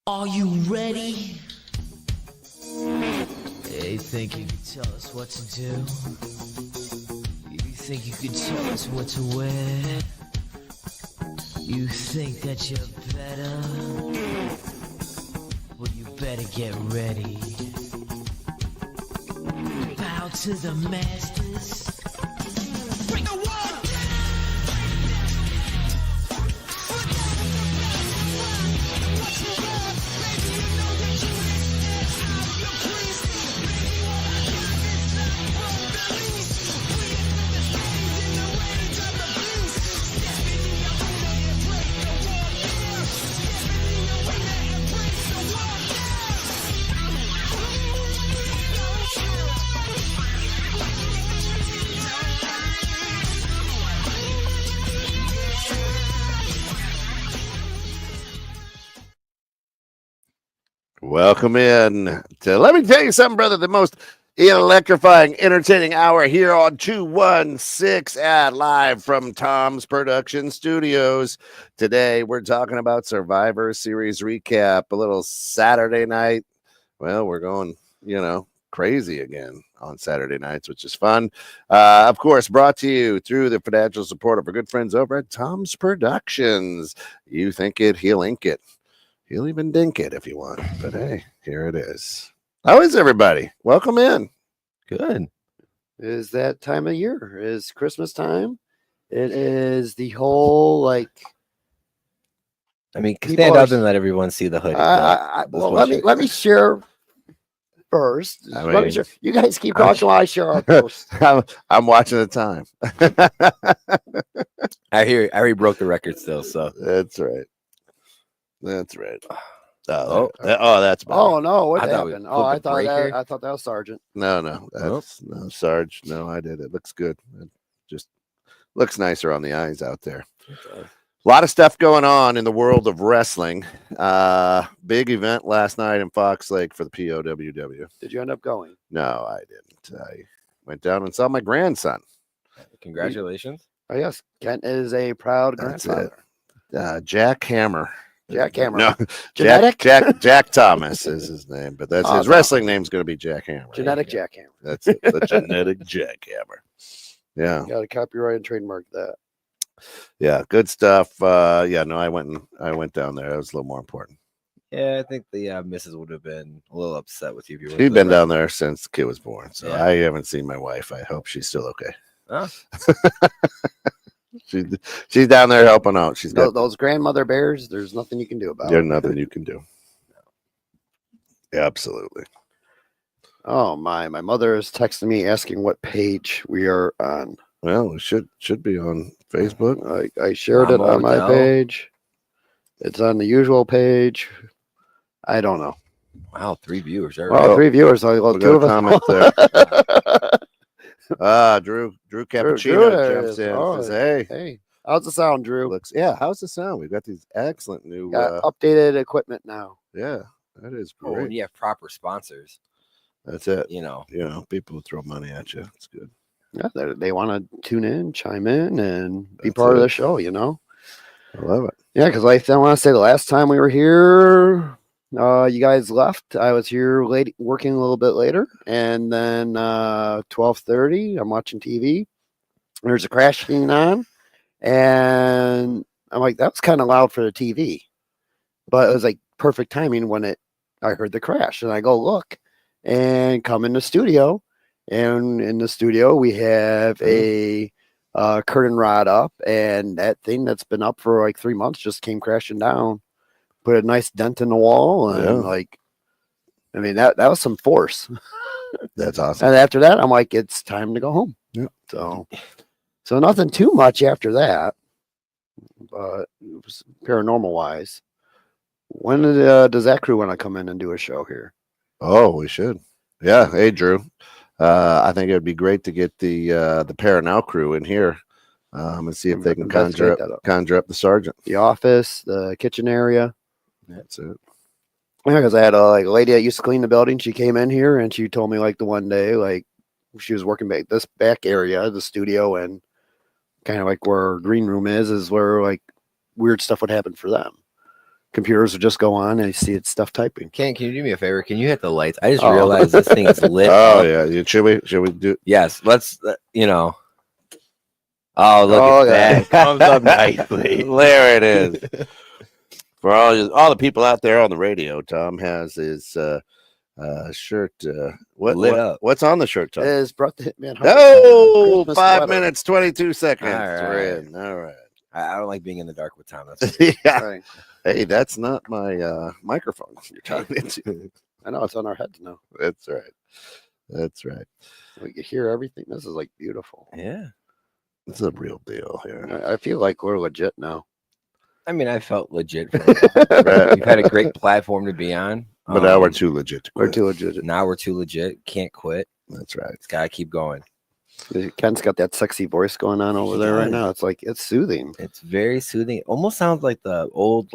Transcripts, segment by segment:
Are you ready? You think you can tell us what to do? You think you can tell us what to wear? You think that you're better? Well, you better get ready. Bow to the masters. Break the wall down! What you want? Maybe you know that you ain't out of your crease. Maybe what I got is not from the least. We enter the stage in the rage of the beast. Step in the arena and break the wall down. Step in the arena and break the wall down. Welcome in to Let Me Tell You Something, Brother, the most electrifying, entertaining hour here on 216 at live from Tom's Production Studios. Today, we're talking about Survivor Series recap, a little Saturday night. Well, we're going, crazy again on Saturday nights, which is fun. Of course, brought to you through the financial support of our good friends over at Tom's Productions. You think it, he'll ink it. He'll even dink it if you want. But hey, here it is. How is everybody? Welcome in. Good. Is that time of year? Is Christmas time? It is the whole Stand up and let everyone see the hoodie. Let me share first. Let me share. You guys keep talking while I share our post. I'm watching the time. I hear he broke the record still. So that's right. That's right. That's better. Oh no! What happened? I thought that was Sergeant. No, that's no Sarge. No, I did. It looks good. It just looks nicer on the eyes out there. A lot of stuff going on in the world of wrestling. Big event last night in Fox Lake for the POWW. Did you end up going? No, I didn't. I went down and saw my grandson. Congratulations. Oh yes, Kent is a proud grandfather. Jack Hammer. Jack Hammer. No, Genetic? Jack Thomas is his name, but that's his wrestling name's going to be Jack Hammer. Genetic Jack Hammer. That's it. The genetic Jack Hammer. Yeah. You got to copyright and trademark that. Yeah, good stuff. I went down there. That was a little more important. Yeah, I think the missus would have been a little upset with you. If you She's been down there since the kid was born, so yeah. I haven't seen my wife. I hope she's still okay. Huh? She's down there helping out. She's got those grandmother bears. There's nothing you can do about it. There's nothing you can do. Yeah, absolutely. Oh my mother is texting me asking what page we are on. Well, it should be on Facebook. I shared it on my page. It's on the usual page. I don't know. Wow, 3 viewers. Well, 3 viewers. So we'll two of us comment there. Drew Cappuccino jumps in. Says, hey, how's the sound, Drew? How's the sound? We've got these excellent new updated equipment now. Yeah, that is great. When you have proper sponsors, that's it. People who throw money at you. It's good. Yeah, they want to tune in, chime in, and be part of the show. I love it. Yeah, because I want to say the last time we were here, you guys left. I was here late, working a little bit later, and then 12:30, I'm watching TV. There's a crash scene on, and I'm like, that was kind of loud for the TV, but it was like perfect timing when I heard the crash, and I go look, and come in the studio, and in the studio we have a curtain rod up, and that thing that's been up for like 3 months just came crashing down. Put a nice dent in the wall, and that was some force. That's awesome. And after that, I'm like, it's time to go home. Yeah. So nothing too much after that, but paranormal wise. When does that crew want to come in and do a show here? Oh, we should. Yeah. Hey, Drew. I think it would be great to get the Paranow crew in here. And see if they can conjure up the sergeant, the office, the kitchen area. That's it. Yeah, because I had a lady that used to clean the building. She came in here and she told me the one day she was working this back area, the studio, and kind of where our green room is where weird stuff would happen for them. computers would just go on and you see it stuff typing. Can you do me a favor? Can you hit the lights? I just Oh. realized this thing is lit Oh up. yeah. Should we do? Yes, let's. Oh, look Oh, at yeah. that! Comes up nicely. There it is. For all the people out there on the radio, Tom has his shirt. Lit up. What's on the shirt, Tom? Is Brotha the Hitman? Oh, Christmas 5 sweater. minutes, 22 seconds. All We're right. in. All right. I don't like being in the dark with Tom. That's Yeah. Right. Hey, that's not my microphone you're talking into. I know it's on our heads now. That's right. That's right. We can hear everything. This is like beautiful. yeah. It's a real deal here. I feel like we're legit now. I mean, I felt legit. For a while. Right. We've had a great platform to be on, But now we're too legit to We're quit. too legit. Now we're too legit. Can't quit. That's right. It's gotta keep going. Ken's got that sexy voice going on over there right now. It's like it's soothing. It's very soothing. It almost sounds like the old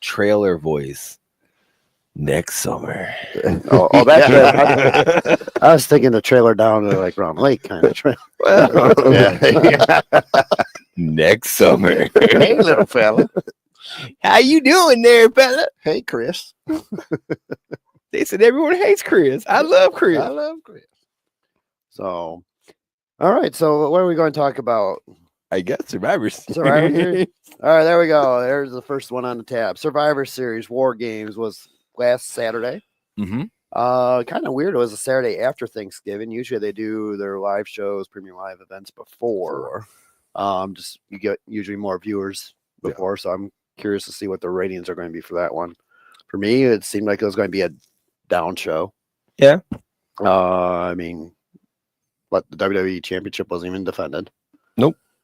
trailer voice. Next summer. Oh, that's I was thinking the trailer down to like Ron Lake kind of trailer. Yeah. Next summer. Hey, little fella. How you doing there, fella? Hey, Chris. They said everyone hates Chris. I love Chris. I love Chris. So, all right. So, what are we going to talk about? I got Survivors. Survivor Series? All right, there we go. There's the first one on the tab. Survivor Series War Games was last Saturday. Mm-hmm. Kind of weird. It was a Saturday after Thanksgiving. Usually they do their live shows, premium live events before. Just you get usually more viewers before. So I'm curious to see what the ratings are going to be for that one. For me, it seemed like it was going to be a down show. Yeah. I mean, but the WWE Championship wasn't even defended.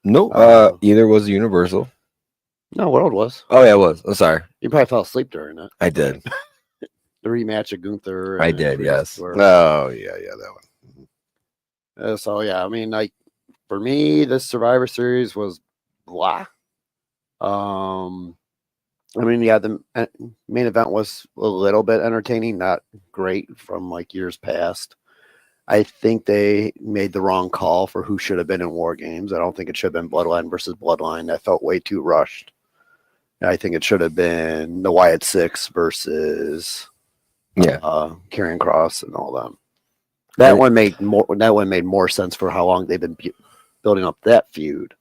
No, either was Universal. No, World was. Oh yeah, it was. I'm sorry. You probably fell asleep during it. I did. The rematch of Gunther. I and did, yes. were- Oh, yeah, that one. So yeah, I mean, like for me, this Survivor Series was blah. I mean, yeah, the main event was a little bit entertaining, not great from like years past. I think they made the wrong call for who should have been in War Games. I don't think it should have been Bloodline versus Bloodline. That felt way too rushed. I think it should have been the Wyatt Six versus Karrion Kross and all them. That one made more sense for how long they've been building up that feud.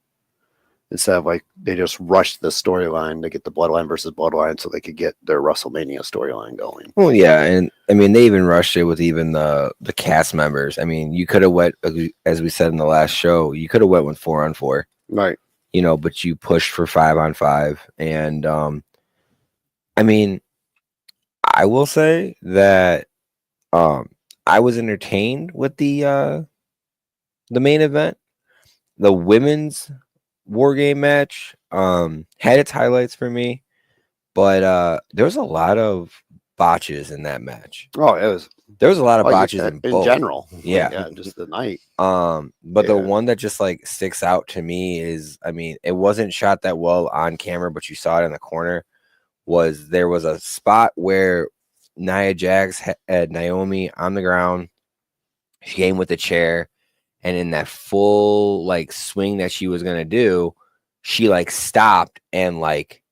Instead of like they just rushed the storyline to get the Bloodline versus Bloodline so they could get their WrestleMania storyline going. Well, yeah, and I mean they even rushed it with even the cast members. I mean, you could have went, as we said in the last show, you could have went with 4-on-4, Right. but you pushed for 5-on-5, and I mean, I will say that I was entertained with the main event. The women's War Game match had its highlights for me, but there was a lot of botches in that match. Oh, it was. There was a lot of botches in both. general. Yeah. Just the night. But the one that just like sticks out to me is, I mean, it wasn't shot that well on camera, but you saw it in the corner. There was a spot where Nia Jax had Naomi on the ground. She came with the chair. And in that full like swing that she was gonna do, she like stopped and like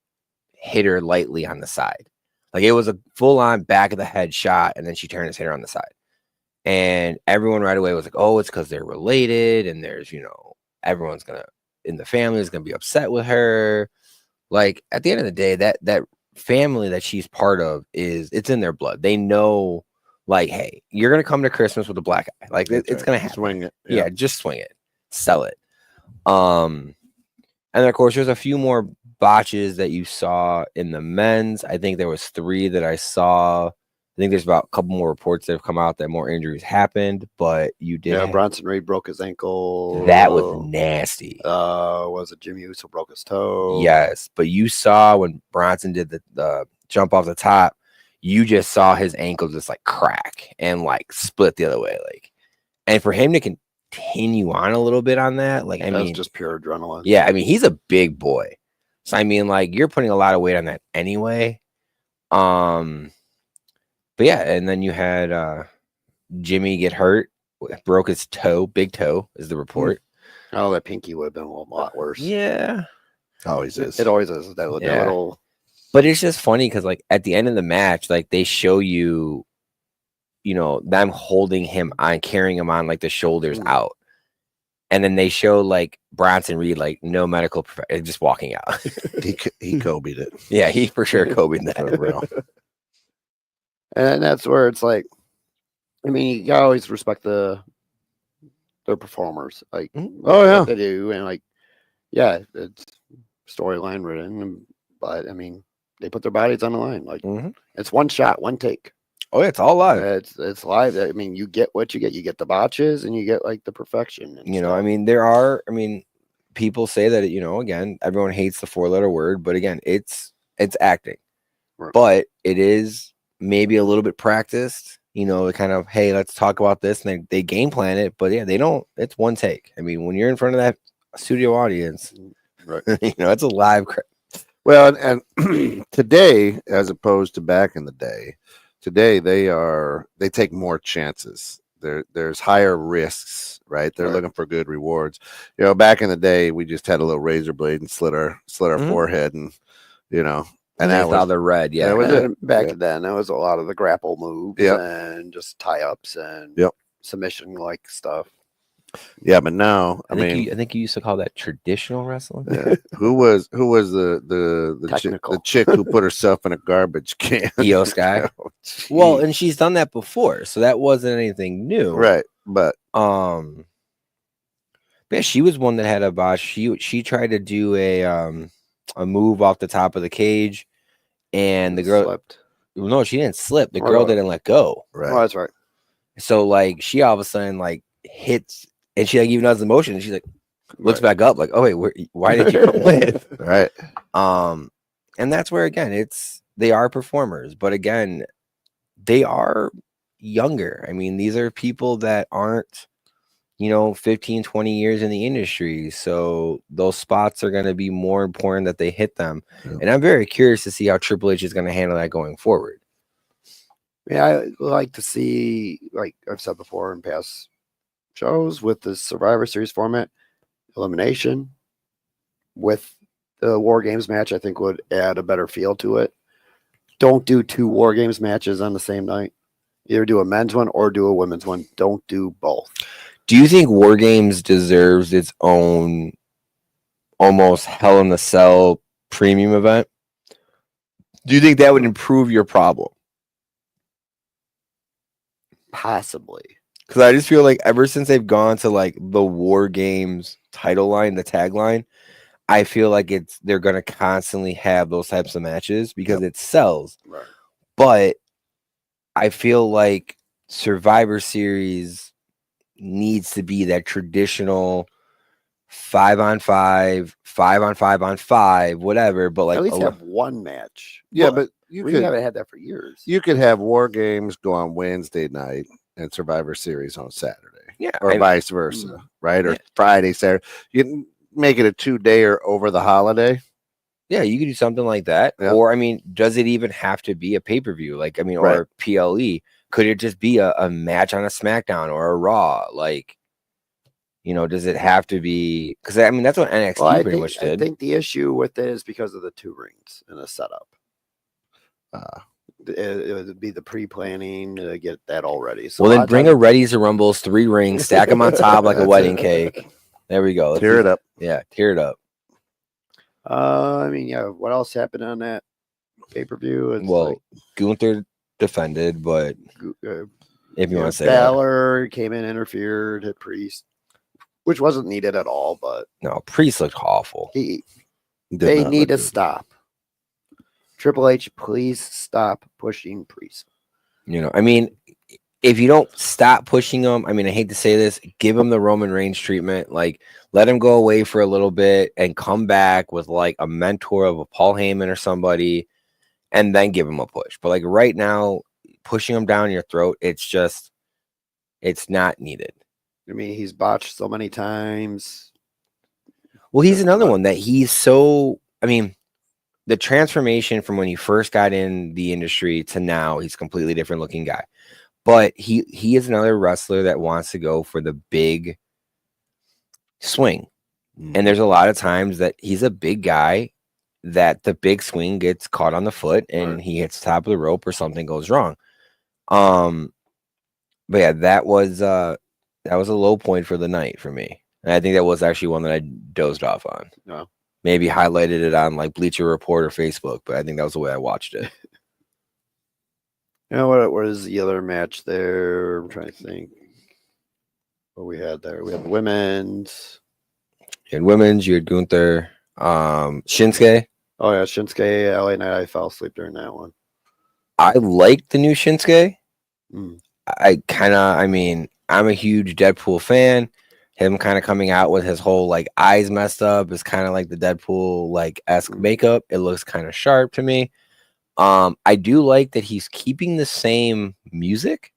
hit her lightly on the side. Like it was a full on back of the head shot, and then she turned and hit her on the side. And everyone right away was like, "Oh, it's because they're related, and there's everyone's in the family is gonna be upset with her." Like at the end of the day, that family that she's part of it's in their blood. They know. Like, hey, you're gonna come to Christmas with a black eye. Like, it's gonna happen. Swing it. Yeah, just swing it, sell it. And then of course, there's a few more botches that you saw in the men's. I think there was 3 that I saw. I think there's about a couple more reports that have come out that more injuries happened, but you did. Yeah, Bronson Reed broke his ankle. That was nasty. Was it Jimmy Uso broke his toe? Yes, but you saw when Bronson did the jump off the top. You just saw his ankle just like crack and like split the other way. Like, and for him to continue on a little bit on that, like, I mean, just pure adrenaline. Yeah, I mean, he's a big boy. So I mean, like, you're putting a lot of weight on that anyway. But yeah, and then you had Jimmy get hurt, broke his toe, big toe is the report. Oh, that pinky would have been a lot worse. Yeah. Always is. It always is. That Yeah. little. But it's just funny because, like, at the end of the match, like, they show you, them holding him on, carrying him on, like, the shoulders out. And then they show, like, Bronson Reed, like, no medical just walking out. He Kobe'd it. Yeah, he for sure Kobe'd that. For real. And that's where it's like, I mean, you gotta always respect their performers. Like, Oh, yeah. what they do, and like, yeah, it's storyline written, but I mean, they put their bodies on the line. Like, it's one shot, one take. Oh, yeah, it's all live. It's live. I mean, you get what you get. You get the botches, and you get like the perfection. And I mean, people say that, again, everyone hates the 4-letter word, but again, it's acting. Right. But it is maybe a little bit practiced, kind of, hey, let's talk about this. And they game plan it, but yeah, they don't, it's one take. I mean, when you're in front of that studio audience, right. It's a live crowd. Well, and today, as opposed to back in the day, today they take more chances. There's higher risks, right? They're looking for good rewards. Back in the day, we just had a little razor blade and slit our forehead, and and that was the red. Yeah, that was it. Back then, that was a lot of the grapple moves and just tie ups and submission like stuff. Yeah, but now I think you used to call that traditional wrestling. Yeah. Who was the chick who put herself in a garbage can? Io Sky. Oh, well, and she's done that before, so that wasn't anything new, right? But yeah, she was one that had a botch. She tried to do a move off the top of the cage, and the girl slipped. No, she didn't slip. The girl didn't let go. Right. Oh, that's right. So like she all of a sudden like hits. And she like even does the motion, and she's like looks back up, like, "Oh wait, why did you quit?" Right. And that's where again, they are performers, but again, they are younger. I mean, these are people that aren't, 15, 20 years in the industry, so those spots are going to be more important that they hit them. Yeah. And I'm very curious to see how Triple H is going to handle that going forward. Yeah, I like to see, like I've said before in past shows, with the Survivor Series format, elimination with the War Games match, I think would add a better feel to it. Don't do 2 War Games matches on the same night. Either do a men's one or do a women's one. Don't do both. Do you think War Games deserves its own almost Hell in the Cell premium event? Do you think that would improve your problem? Possibly. Because I just feel like ever since they've gone to like the War Games title line, the tagline, I feel like they're going to constantly have those types of matches because it sells. Right. But I feel like Survivor Series needs to be that traditional 5-on-5, 5-on-5-on-5, whatever. But like at least have one match. Yeah, but you haven't had that for years. You could have War Games go on Wednesday night and Survivor Series on Saturday. Yeah. Or vice versa, right? Or Friday, Saturday. You can make it a 2-dayer over the holiday. Yeah, you could do something like that. Yeah. Or, I mean, does it even have to be a pay-per-view? Like, I mean, or PLE? Could it just be a match on a SmackDown or a Raw? Like, does it have to be? Because, I mean, that's what NXT pretty much did. I think the issue with it is because of the 2 rings in the setup. It would be the pre-planning to get that all ready. So well, then bring a Ready to Rumbles 3 rings, stack them on top like a wedding cake. There we go. Tear it up. Yeah, tear it up. I mean, yeah. What else happened on that pay-per-view? Well, Gunther defended, but if you want to say Balor came in, interfered, hit Priest, which wasn't needed at all. But no, Priest looked awful. They need to stop. Triple H, please stop pushing Priest. I mean, if you don't stop pushing him, I mean, I hate to say this, give him the Roman Reigns treatment. Like, let him go away for a little bit and come back with like a mentor of a Paul Heyman or somebody, and then give him a push. But like right now, pushing him down your throat, it's not needed. I mean, he's botched so many times. Well, he's another one that he's so, I mean, the transformation from when he first got in the industry to now, he's a completely different looking guy. But he is another wrestler that wants to go for the big swing. And there's a lot of times that he's a big guy that the big swing gets caught on the foot and Right. he hits the top of the rope or something goes wrong. But yeah, that was a low point for the night for me. And I think that was actually one that I dozed off on. No. Maybe highlighted it on like Bleacher Report or Facebook, but I think that was the way I watched it. You know what is the other match there? I'm trying to think. What we had there. We had the women's. In women's, you had Gunther, Shinsuke. Oh yeah, Shinsuke, LA Knight. I fell asleep during that one. I liked the new Shinsuke. Mm. I mean, I'm a huge Deadpool fan. Him kind of coming out with his whole like eyes messed up is kind of like the Deadpool like esque makeup. It looks kind of sharp to me. I do like that he's keeping the same music,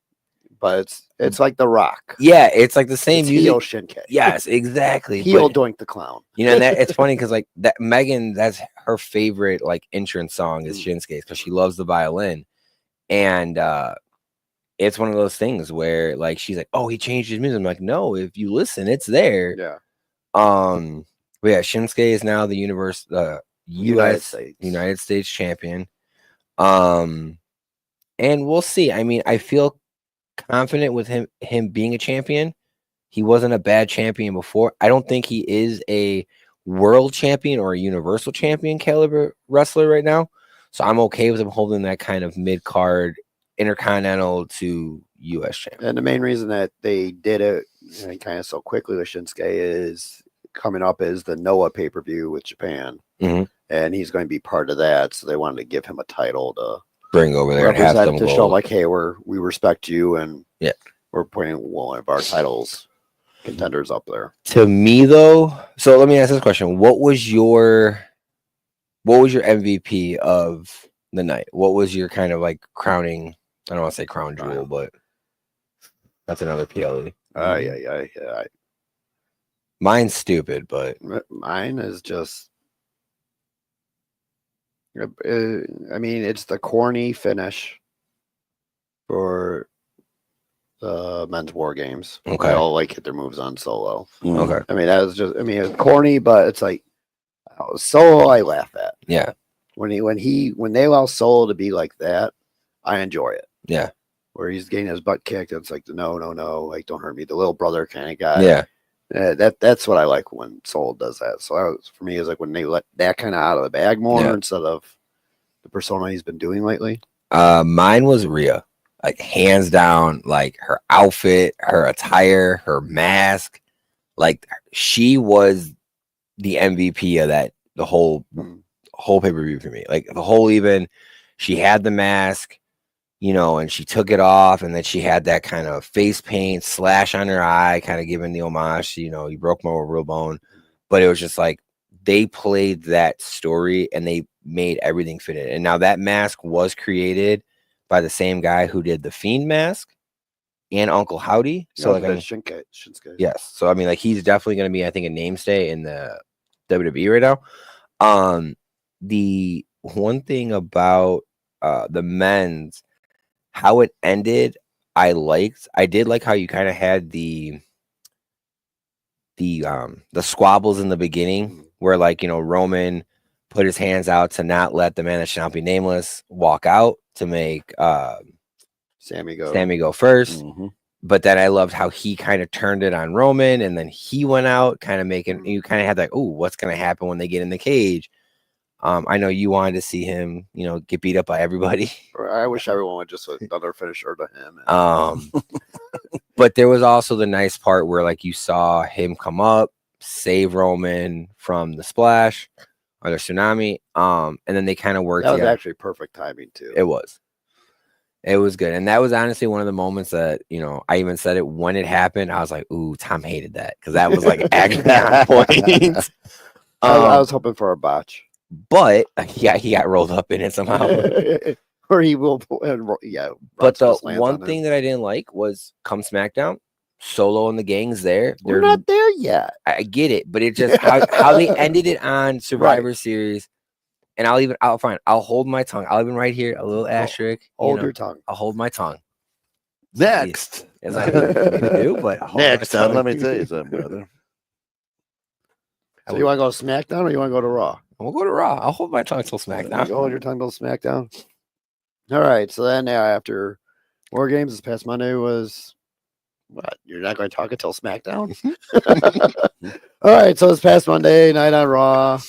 But it's like The Rock. Yeah, it's like the same It's music. heel Shinsuke. Yes, exactly. Heel But, Doink the Clown. you know, and that it's funny because like that Megan, that's her favorite like entrance song is Shinsuke's because she loves the violin, and it's one of those things where like she's like, oh, he changed his music. I'm like, no, if you listen, it's there. Yeah. But yeah, Shinsuke is now the United States champion. And we'll see. I mean, I feel confident with him being a champion. He wasn't a bad champion before. I don't think he is a world champion or a universal champion caliber wrestler right now. So I'm okay with him holding that kind of mid-card intercontinental to US champion. And the main reason that they did it kind of so quickly with Shinsuke is coming up is the Noah pay-per-view with Japan. Mm-hmm. And he's going to be part of that. So they wanted to give him a title to bring over there and have them to show like, hey, we respect you and yeah, we're putting one of our titles contenders up there. To me though, so let me ask this question. What was your MVP of the night? What was your kind of like crowning, I don't want to say crown jewel, but that's another PLE. Yeah. Mine's stupid, but mine is just I mean, it's the corny finish for the men's war games. Okay. They all like hit their moves on Solo. Okay. I mean, that was just, I mean, it's corny, but it's like Solo I laugh at. Yeah. When they allow Solo to be like that, I enjoy it. Yeah. Where he's getting his butt kicked, it's like no, like don't hurt me, the little brother kind of guy. Yeah. That's what I like when Soul does that. So that was, for me, is like when they let that kind of out of the bag more instead of the persona he's been doing lately. Mine was Rhea, like hands down, like her outfit, her attire, her mask, like she was the MVP of that the whole pay-per-view for me. Like the whole she had the mask, you know, and she took it off, and then she had that kind of face paint slash on her eye, kind of giving the homage, you know, you broke my real bone. But it was just like they played that story and they made everything fit in. And now that mask was created by the same guy who did the Fiend mask and Uncle Howdy. So like Shinsuke. Yes. So I mean, like he's definitely going to be, I think, a mainstay in the WWE right now. The one thing about the men's, how it ended, I did like how you kind of had the squabbles in the beginning where, like, you know, Roman put his hands out to not let the man that shall not be nameless walk out to make Sammy go 1st. But then I loved how he kind of turned it on Roman, and then he went out, kind of making you kind of had like, oh, what's gonna happen when they get in the cage? I know you wanted to see him, you know, get beat up by everybody. I wish everyone would just another finisher to him. But there was also the nice part where, like, you saw him come up, save Roman from the splash or the tsunami, and then they kind of worked. That was actually perfect timing too. It was good, and that was honestly one of the moments that, you know, I even said it when it happened. I was like, "Ooh, Tom hated that," because that was like actually on point. I was hoping for a botch. But yeah, he got rolled up in it somehow. Or he will, yeah. But the one thing that I didn't like was come SmackDown, Solo and the gang's there. We're not there yet. I get it, but it just how they ended it on Survivor Series. And I'll hold my tongue. I'll even right here, a little asterisk. Hold your tongue. I'll hold my tongue. Next. It's not to do, but next time, let me tell you something, brother. So you want to go to SmackDown or you want to go to Raw? We'll go to Raw. I'll hold my tongue till SmackDown. You hold your tongue till SmackDown. All right. So then, after War Games this past Monday was what? You're not going to talk until SmackDown? All right. So this past Monday night on Raw, a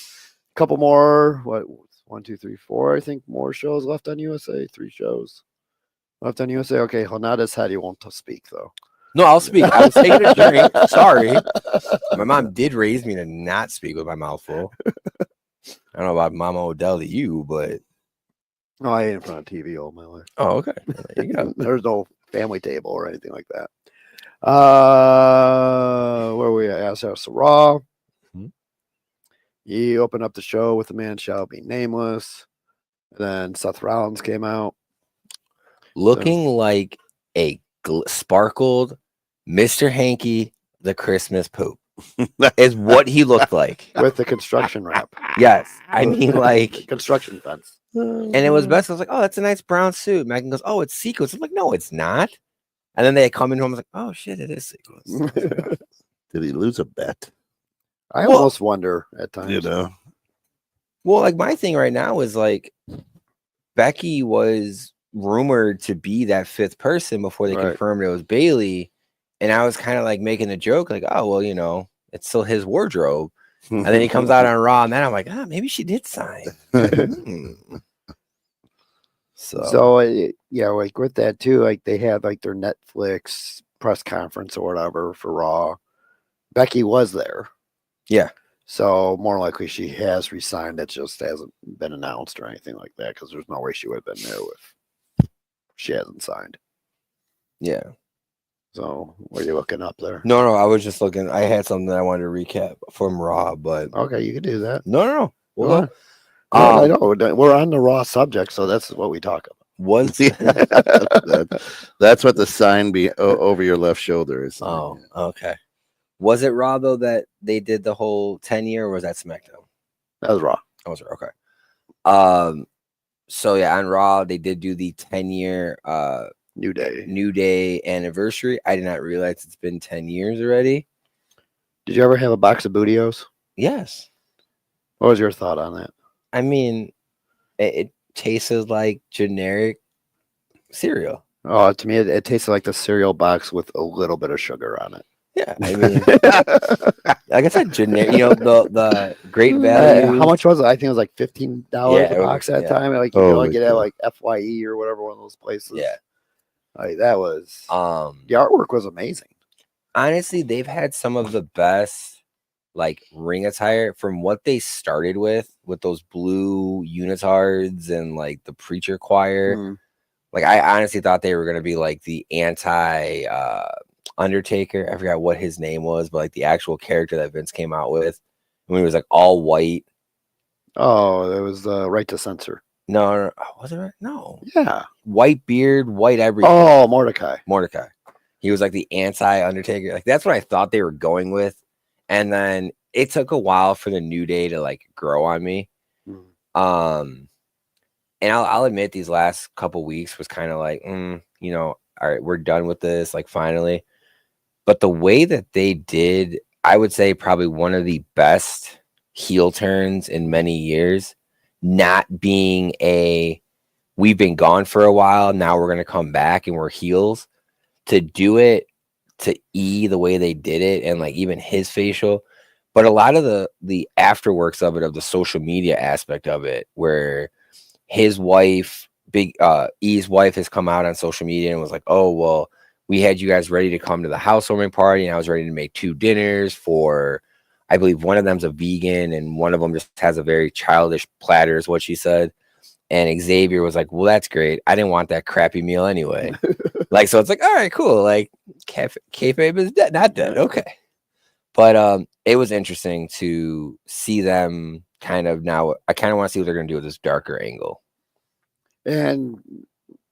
couple more. What? 1, 2, 3, 4. I think more shows left on USA. 3 shows left on USA. Okay. Hanada said he won't speak though. No, I'll speak. I was taking a drink. Sorry. My mom did raise me to not speak with my mouth full. I don't know about Mama Odell to you, but. No, I ain't in front of TV all my life. Oh, okay. There you go. There's no family table or anything like that. Where we at? So Raw. Mm-hmm. He opened up the show with The Man Shall Be Nameless. And then Seth Rollins came out. Looking like a sparkled Mr. Hanky the Christmas poop is what he looked like. With the construction wrap. Yes. I mean, like. Construction fence. And it was best. I was like, oh, that's a nice brown suit. Megan goes, oh, it's sequins. I'm like, no, it's not. And then they come in home. I was like, oh, shit, it is sequins. Did he lose a bet? I almost wonder at times. You know? Well, like my thing right now is like Becky was rumored to be that 5th person before they confirmed it was Bailey. And I was kind of like making a joke, like, oh, well, you know, it's still his wardrobe. And then he comes out on Raw, and then I'm like, maybe she did sign. So yeah, like with that too, like they had like their Netflix press conference or whatever for Raw. Becky was there. Yeah. So more likely she has resigned. It just hasn't been announced or anything like that because there's no way she would have been there if she hasn't signed. Yeah. So what are you looking up there? No, I was just looking. I had something that I wanted to recap from Raw, but okay, you can do that. No. Well, I know we're on the Raw subject, so that's what we talk about. That's what the sign be over your left shoulder is. Oh, okay. Was it Raw though that they did the whole 10-year, or was that SmackDown? That was Raw. That was okay. So yeah, on Raw they did do the 10-year New Day anniversary. I did not realize it's been 10 years already. Did you ever have a box of Bootios? Yes. What was your thought on that? I mean, it tasted like generic cereal. Oh, to me, it tasted like the cereal box with a little bit of sugar on it. Yeah, I mean, like I said, generic. You know, the great value. How much was it? I think it was like $15 a box at that time. Like you could only get at like FYE or whatever, one of those places. Yeah. Like that was the artwork was amazing. Honestly, they've had some of the best like ring attire from what they started with those blue unitards and like the preacher choir. Like I honestly thought they were gonna be like the anti Undertaker. I forgot what his name was, but like the actual character that Vince came out with when he was like all white. Oh, it was Right to Censor. No, was it right? No. Yeah. White beard, white everything. Oh, Mordecai. He was like the anti-Undertaker. Like that's what I thought they were going with. And then it took a while for the New Day to like grow on me. And I'll admit these last couple weeks was kind of like, you know, all right, we're done with this, like finally. But the way that they did, I would say probably one of the best heel turns in many years. Not being we've been gone for a while, now we're going to come back and we're heels. To do it to E the way they did it, and like even his facial, but a lot of the afterworks of it, of the social media aspect of it, where his wife, E's wife, has come out on social media and was like, oh, well, we had you guys ready to come to the housewarming party, and I was ready to make 2 dinners for, I believe one of them's a vegan and one of them just has a very childish platter, is what she said. And Xavier was like, well, that's great. I didn't want that crappy meal anyway. Like, so it's like, all right, cool. Like, kayfabe is dead, not dead. Okay. But it was interesting to see them kind of now. I kind of want to see what they're going to do with this darker angle. And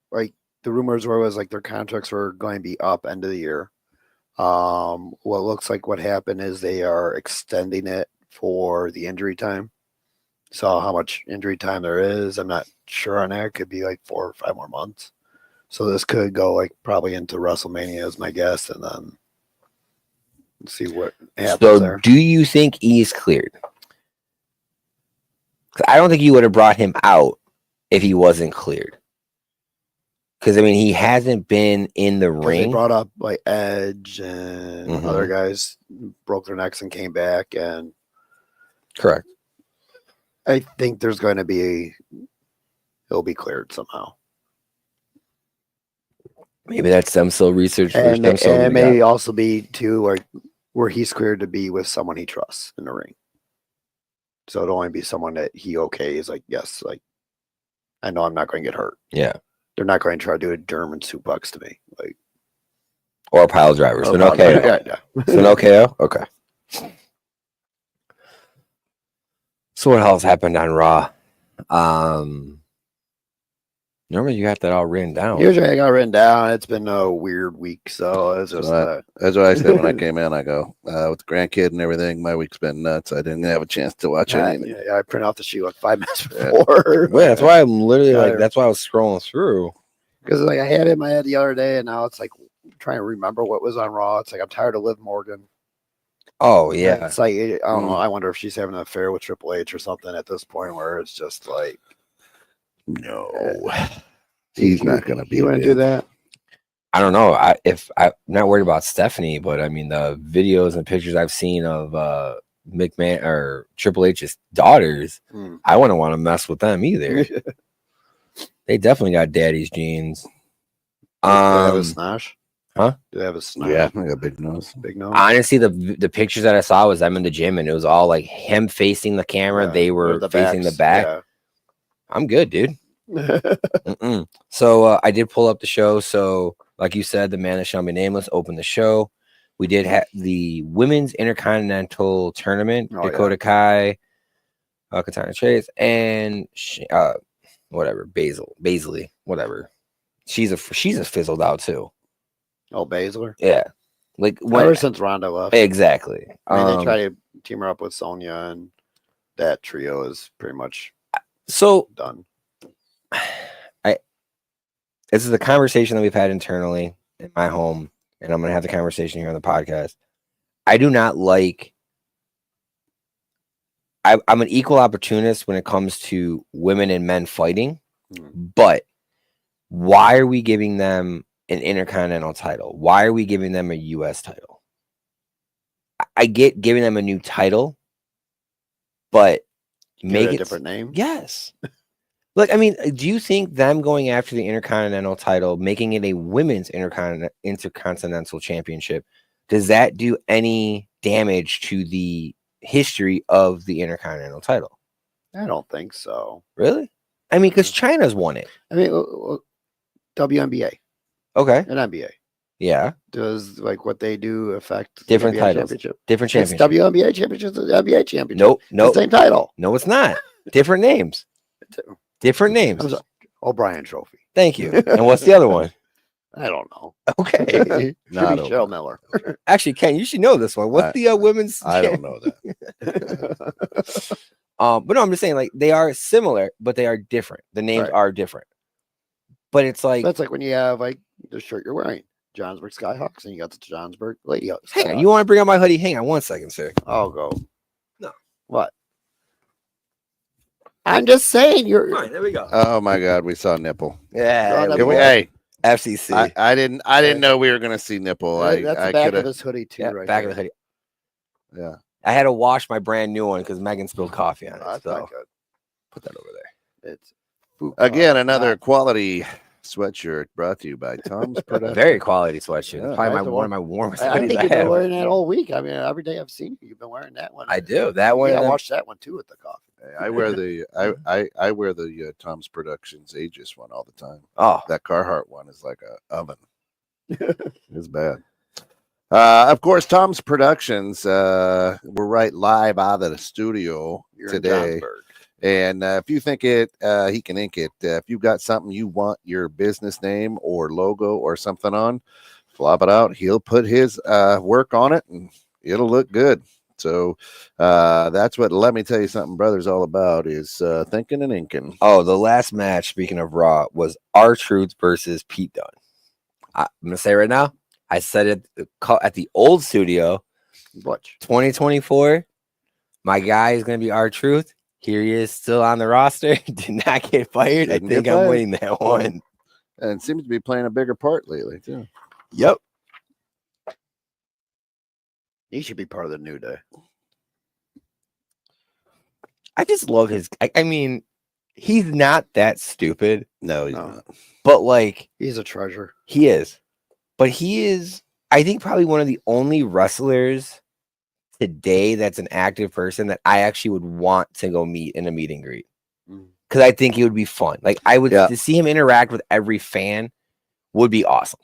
like the rumors was like their contracts were going to be up end of the year. What looks like what happened is they are extending it for the injury time. So how much injury time there is, I'm not sure on that. It could be like 4 or 5 more months. So this could go like probably into WrestleMania is my guess, and then see what happens there. Do you think E is cleared? 'Cause I don't think you would have brought him out if he wasn't cleared. Because I mean, he hasn't been in the 'Cause ring. They brought up like Edge and other guys broke their necks and came back, and Correct. I think there's going to be he'll be cleared somehow, Maybe that's stem cell research. For and stem cell it we may got. also be too like where he's cleared to be with someone he trusts in the ring. So it'll only be someone that he okays. Like, yes, like I know I'm not going to get hurt. Yeah. They're not going to try to do a German suplex to me, like Or a pile driver. So or no KO. yeah. So no KO? Okay. So what else happened on Raw? Normally you got that all written down. Usually I got written down. It's been a weird week, so it's just That's what I said when I came in. I go with the grandkid and everything. My week's been nuts. I didn't have a chance to watch anything. yeah, I print out the sheet like 5 minutes before. Yeah, that's why I'm literally Yeah. like, that's why I was scrolling through. Because like I had it in my head the other day, and now it's like trying to remember what was on Raw. It's like I'm tired of Liv Morgan. Oh yeah. It's like I don't know. I wonder if she's having an affair with Triple H or something at this point, where it's just like No, he's not going to be. You want to do that? I don't know. I'm not worried about Stephanie, but I mean the videos and pictures I've seen of McMahon or Triple H's daughters, I wouldn't want to mess with them either. They definitely got daddy's genes. Do they have a snosh? Huh? Do they have a snosh? Yeah, I got a big nose. Big nose. Honestly, the pictures that I saw was them in the gym, and it was all like him facing the camera. Yeah, They were facing the back. Yeah. I'm good, dude. So I did pull up the show. So, like you said, the man that shall be nameless opened the show. We did have the women's intercontinental tournament. Dakota Kai, Katana Chase, and whatever Baszler, whatever. She's a fizzled out too. Oh, Baszler. Yeah, like Ever since Ronda left. exactly. I mean, they try to team her up with Sonya, and that trio is pretty much done. This is a conversation that we've had internally in my home, and I'm going to have the conversation here on the podcast. I do not like. I'm an equal opportunist when it comes to women and men fighting, but why are we giving them an intercontinental title? Why are we giving them a U.S. title? I get giving them a new title, but make a it different name. Yes. Look, I mean, do you think them going after the intercontinental title, making it a women's intercontinental championship, does that do any damage to the history of the intercontinental title? I don't think so. Really? I mean, because China's won it. I mean, WNBA Okay. and NBA. Yeah. Does like what they do affect Different NBA titles. championship? Different It's championship. WNBA championship, the NBA championship. Nope. It's the same title. No, it's not. Different names. Different names. I'm sorry. O'Brien Trophy. Thank you. And what's the other one? I don't know. Okay. Not Should be Cheryl Miller. Actually, Ken, you should know this one. What's the women's? I don't know that. But no, I'm just saying, like, they are similar, but they are different. The names are different. But it's like That's like when you have like the shirt you're wearing, Johnsburg Skyhawks, and you got the Johnsburg Lady Hawks. hang on, you want to bring out my hoodie? Hang on one second, sir. I'll go. No. What? I'm just saying you're Fine, there we go. Oh my God, we saw nipple. Yeah. Can Can we, hey, FCC. I didn't know we were gonna see nipple. that's the I back could of have. this hoodie too, Yeah, right back there. of the hoodie. Yeah. I had to wash my brand new one because Megan spilled coffee on it. That's So not good. put that over there. It's food Again, cost. another quality sweatshirt brought to you by Tom's Production. Very quality sweatshirt. Yeah. Probably Nice one of my warmest I hoodies think I you've been have. wearing that all week. I mean, every day I've seen you, you've been wearing that one. I do. That one. Yeah, I and then- watched that one too with the coffee. I wear the I wear the Tom's Productions Aegis one all the time. Oh, That Carhartt one is like a oven. It's bad. Of course, Tom's Productions. We're right live out of the studio You're today. in Johnsburg. And if you think it, he can ink it. If you've got something you want your business name or logo or something on, flop it out. He'll put his work on it, and it'll look good. So that's what Let Me Tell You Something, Brother's all about, is thinking and inking. oh, the last match, speaking of Raw, was R-Truth versus Pete Dunne. I'm going to say right now, I said it at the old studio, Butch. 2024. My guy is going to be R-Truth. Here he is, still on the roster. Did not get fired. Didn't I think get I'm fired. winning that one. And seems to be playing a bigger part lately too. Yep. He should be part of the New Day. I just love his. I mean, he's not that stupid, No, he's No. not. but like He's a treasure. he is. But he is, I think, probably one of the only wrestlers today that's an active person that I actually would want to go meet in a meet and greet. Because I think it would be fun. Like I would to see him interact with every fan would be awesome.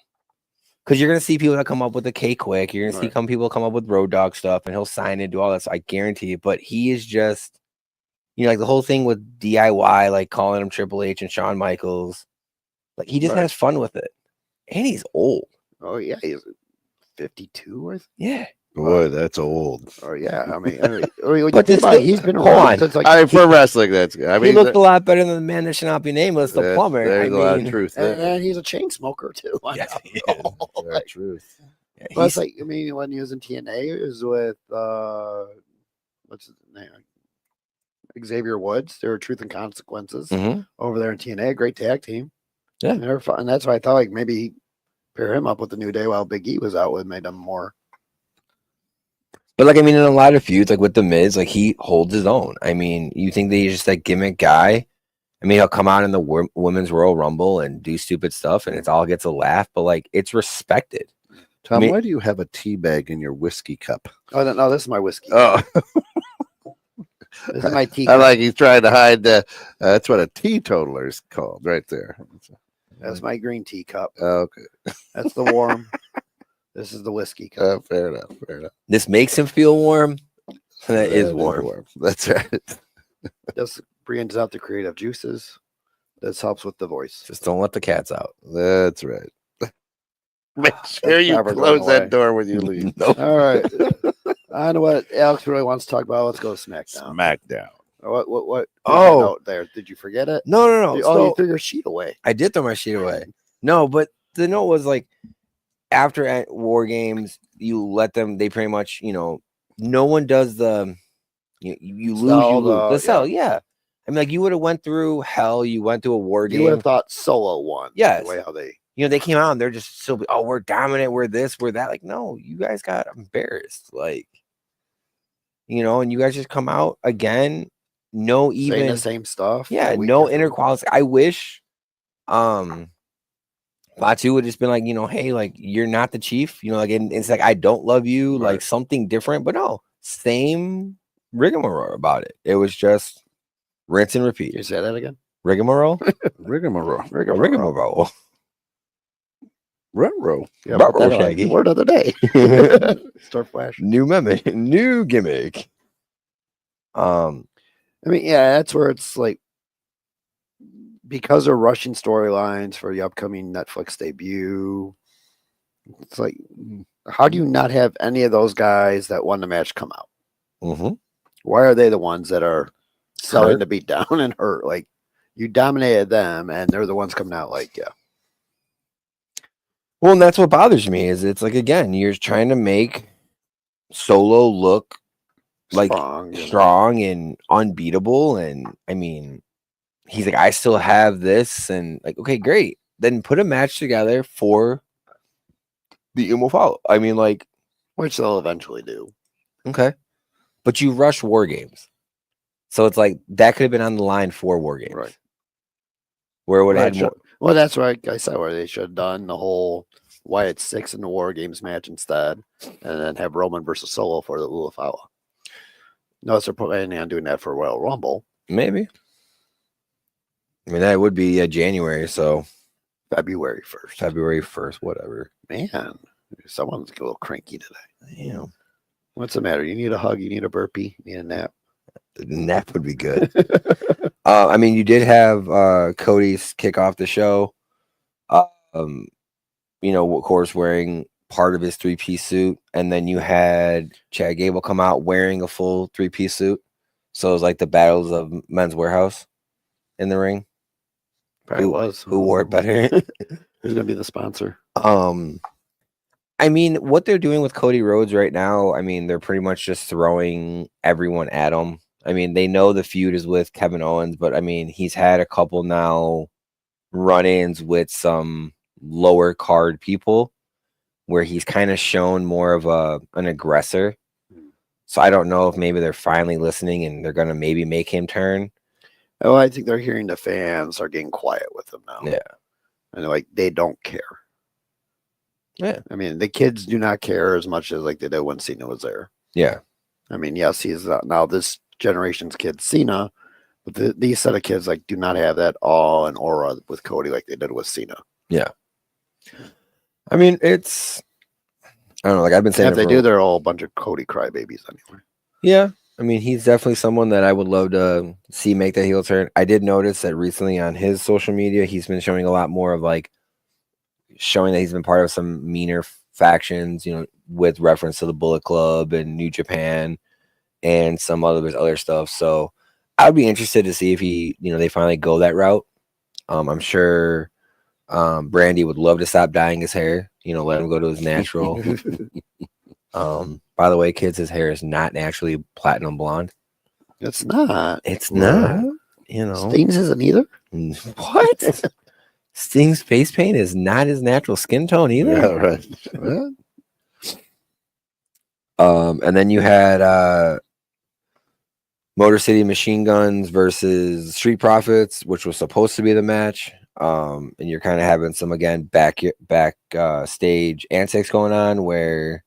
Because you're gonna see people that come up with the K Quick. You're gonna see people come up with Road Dog stuff, and he'll sign and do all that. So I guarantee you. But he is just, like the whole thing with DIY, like calling him Triple H and Shawn Michaels. Like he just has fun with it, and he's old. Oh yeah, he's 52 or Yeah. Boy, that's old. Oh yeah, I mean, But this he's been hold around on. since like I mean, for wrestling, that's good. I mean, He looked a lot better than the man that should not be nameless, the plumber. There's a lot of mean, truth there. and he's a chain smoker too. I Yes, know. he is. There's truth. Yeah, But it's like, I mean, when he was in TNA, it was with what's his name? Xavier Woods. They were Truth and Consequences Mhm. over there in TNA. Great tag team. Yeah. And they were fun. And that's why I thought like maybe pair him up with the New Day while Big E was out with made them more. But like, I mean, in a lot of feuds, like with the Miz, like he holds his own. I mean, you think that he's just that gimmick guy? I mean, he'll come out in the Women's Royal Rumble and do stupid stuff, and it's all gets a laugh. But like, it's respected. Tom, I mean- why do you have a tea bag in your whiskey cup? Oh no, this is my whiskey. Oh, This is my tea. I like he's trying to hide the. That's what a teetotaler is called, right there. That's my green tea cup. Okay, That's the warm. This is the whiskey cup. fair enough. Fair enough. This makes him feel warm. That is warm. That's right. This brings out the creative juices. This helps with the voice. Just don't let the cats out. That's right. Make sure you never close going that away. door when you leave. Nope. All right. I know what Alex really wants to talk about. Let's go to SmackDown. Smackdown. What? Oh. note there. Did you forget it? No. Oh, So- you threw your sheet away. I did throw my sheet away. No, but the note was like, after at War Games, you let them. They pretty much, no one does the. You lose, Sell you lose. the- The sell, yeah. I mean, like you would have went through hell. You went through a War You would Game. have thought Solo won. Yes. The way how they. They came out and they're just still, oh, we're dominant, we're this, we're that. Like, no, you guys got embarrassed. Like, and you guys just come out again. No, Saying even the same stuff. yeah, a week no different. interqualification. I wish Fatu would just been like, hey, like you're not the chief, like and it's like I don't love you, like something different, but no, same rigmarole about it. It was just rinse and repeat. Can you say that again? Rigmarole, Rigmarole. rigmarole. Ruh-roh. Yeah, Ruh-roh, put that on. Shaggy. Word of the day. Start flashing. New gimmick. I mean, yeah, that's where it's like because of rushing storylines for the upcoming Netflix debut. It's like, how do you not have any of those guys that won the match come out? Mm-hmm. Why are they the ones that are selling Hurt. to beat down and hurt? Like you dominated them, and they're the ones coming out like, yeah. Well, and that's what bothers me is it's like again, you're trying to make Solo look like strong and unbeatable, and I mean, he's like, I still have this, and like, okay, great. Then put a match together for the Umo follow. I mean, like, Which they'll eventually do. okay, but you rush War Games, so it's like that could have been on the line for War Games, Right. Where it would Right, have had more. Well, that's right. I said where they should have done the whole Wyatt 6 in the War Games match instead, and then have Roman versus Solo for the Ulafawa. No, they're planning on doing that for Royal Rumble. Maybe. I mean, that would be January, so February 1st. February 1st, whatever. Man, someone's a little cranky today. Damn. What's the matter? You need a hug? You need a burpee? You need a nap? The nap would be good. I mean, you did have Cody's kick off the show. Of course, wearing part of his 3-piece suit, and then you had Chad Gable come out wearing a full 3-piece suit. So it was like the battles of Men's Warehouse in the ring. Probably was. Who wore it better? Who's gonna be the sponsor? I mean, what they're doing with Cody Rhodes right now, I mean, they're pretty much just throwing everyone at him. I mean, they know the feud is with Kevin Owens, but I mean, he's had a couple now run-ins with some lower card people where he's kind of shown more of an aggressor. So I don't know if maybe they're finally listening and they're going to maybe make him turn. Oh, I think they're hearing the fans are getting quiet with him now. Yeah. And like they don't care. Yeah. I mean, the kids do not care as much as like they did when Cena was there. Yeah. I mean, yes, he's now this generation's kid, Cena, but these set of kids like do not have that awe and aura with Cody like they did with Cena. Yeah. I mean, it's, I don't know, like I've been saying, If they do, they're all a bunch of Cody crybabies anyway. Yeah. I mean, he's definitely someone that I would love to see make that heel turn. I did notice that recently on his social media, he's been showing a lot more of like showing that he's been part of some meaner factions, you know, with reference to the Bullet Club and New Japan and some other stuff. So I'd be interested to see if they finally go that route. I'm sure Brandy would love to stop dyeing his hair, let him go to his natural. By the way, kids, his hair is not naturally platinum blonde. It's not. It's not. Stings isn't either. What? Sting's face paint is not his natural skin tone either. Yeah, right. And then you had Motor City Machine Guns versus Street Profits, which was supposed to be the match. And you're kind of having some back stage antics going on where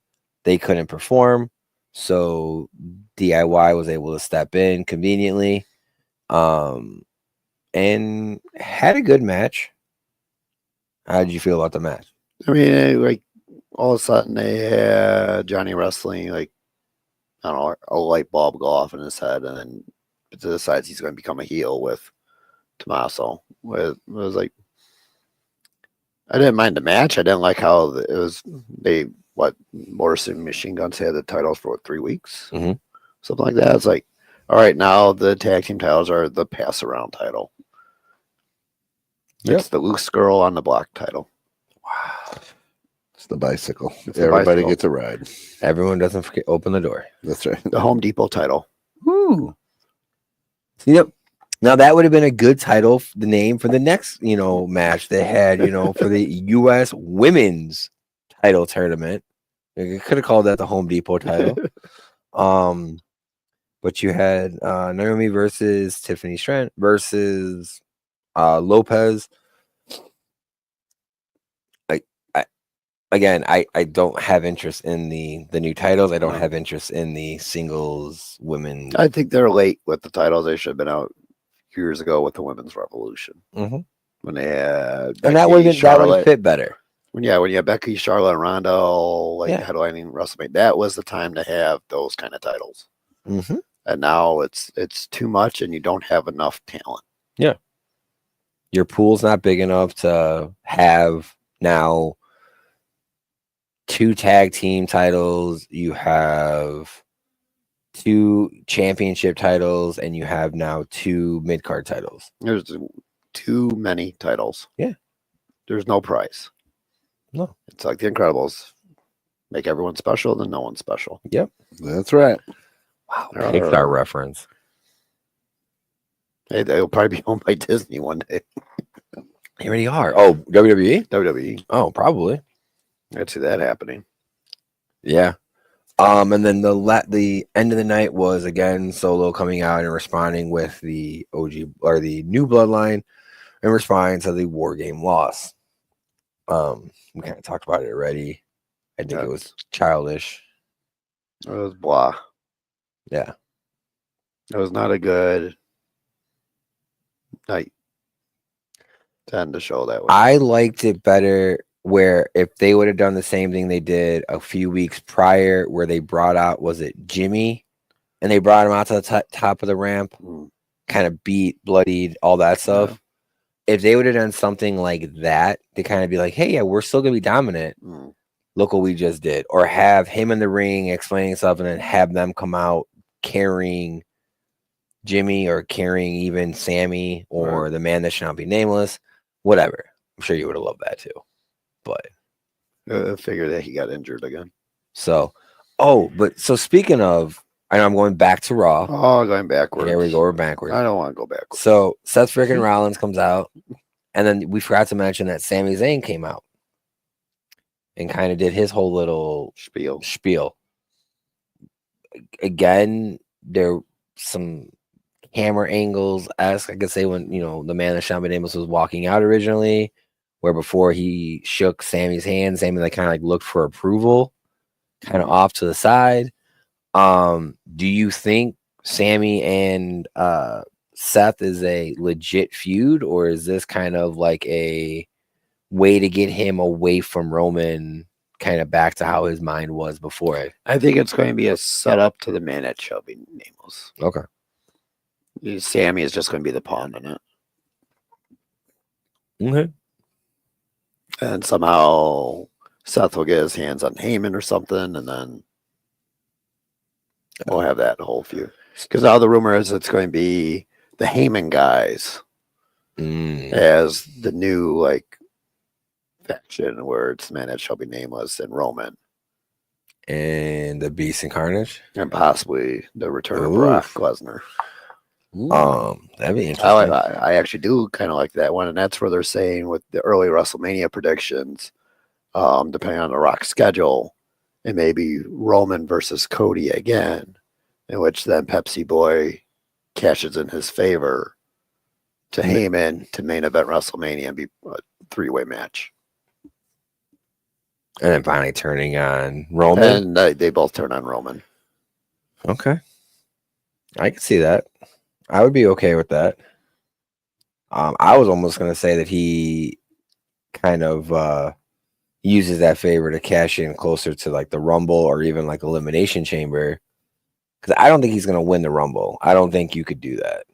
they couldn't perform, so DIY was able to step in conveniently, and had a good match. How did you feel about the match? I mean, like all of a sudden they had Johnny Wrestling, like I don't know, a light bulb go off in his head, and then decides he's going to become a heel with Tommaso. It was like I didn't mind the match. I didn't like how it was. Morrison Machine Guns had the titles for 3 weeks, something like that. It's like, all right, now the tag team titles are the pass around title. Yep. It's the loose girl on the block title. Wow. It's the bicycle. It's the Everybody bicycle. gets a ride. Everyone doesn't forget open the door. That's right. The Home Depot title. Woo. Yep. Now that would have been a good title, the name for the next, match they had, for the U.S. Women's title tournament. You could have called that the Home Depot title. But you had Naomi versus Tiffany Stratton versus Lopez. I don't have interest in the new titles. I don't have interest in the singles women. I think they're late with the titles. They should have been out years ago with the Women's Revolution. When they had and that would have fit better. When you had Becky, Charlotte, and Ronda headlining WrestleMania, that was the time to have those kind of titles. And now it's too much, and you don't have enough talent. Yeah, your pool's not big enough to have now 2 tag team titles. You have 2 championship titles, and you have now 2 mid card titles. There's too many titles. Yeah, there's no prize. No, it's like the Incredibles. Make everyone special, then no one's special. Yep, that's right. Wow, Pixar reference. Hey, they'll probably be owned by Disney one day. They already are. Oh, WWE? WWE. Oh, probably. I could see that happening. Yeah. And then the end of the night was again Solo coming out and responding with the OG or the new bloodline and responding to the War Game loss. We kind of talked about it already. I think it was childish. It was blah. Yeah. It was not a good night to end the show that way. I liked it better where if they would have done the same thing they did a few weeks prior where they brought out, was it Jimmy? And they brought him out to the top of the ramp, kind of beat, bloodied, all that stuff. Yeah. If they would have done something like that, to kind of be like, hey, yeah, we're still going to be dominant. Look what we just did. Or have him in the ring explaining stuff and then have them come out carrying Jimmy or carrying even Sammy or the man that shall not be nameless. Whatever. I'm sure you would have loved that too. But I figure that he got injured again. So, so speaking of I know I'm going back to Raw. Oh, going backwards. Here we go. We're backwards. I don't want to go backwards. So Seth freaking Rollins comes out, and then we forgot to mention that Sami Zayn came out and kind of did his whole little spiel. Again, there some camera angles esque. I could say when the man that Shawn Michaels was walking out originally, where before he shook Sammy's hand, Sammy kind of looked for approval, kind of off to the side. Do you think Sammy and Seth is a legit feud, or is this kind of like a way to get him away from Roman, kind of back to how his mind was before it? I think it's going to be a setup to the man that shall be nameless. Okay. Sammy is just going to be the pawn in it. Okay. And somehow Seth will get his hands on Heyman or something, and then we'll have that whole feud. Because now the rumor is it's going to be the Heyman guys as the new faction, where it's the man that shall be nameless and Roman, and the Beast and Carnage, and possibly the return of Brock Lesnar. That'd be interesting. I actually do kind of like that one, and that's where they're saying with the early WrestleMania predictions, depending on the Rock schedule, it may be Roman versus Cody again, in which then Pepsi Boy cashes in his favor to Heyman to main event WrestleMania and be a 3-way match. And then finally turning on Roman. And they both turn on Roman. Okay. I can see that. I would be okay with that. I was almost going to say that he kind of uses that favor to cash in closer to the Rumble or even Elimination Chamber. Because I don't think he's going to win the Rumble. I don't think you could do that.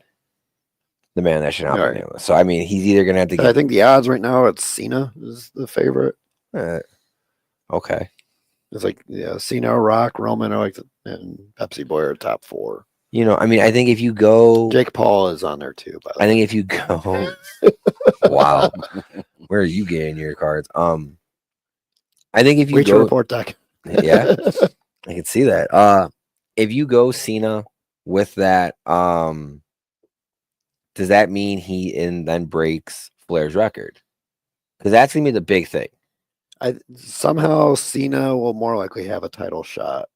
The man that should not be nameless. So, I mean, he's either going to have to get... I think the odds right now, it's Cena is the favorite. Okay. It's Cena, Rock, Roman, and Pepsi Boy are top 4. I mean, I think if you go... Jake Paul is on there too, by the way. I think if you go... Wow. Where are you getting your cards? I think if you Bleacher go... Report deck. Yeah. I can see that. If you go Cena with that, does that mean he then breaks Flair's record? Because that's going to be the big thing. Somehow Cena will more likely have a title shot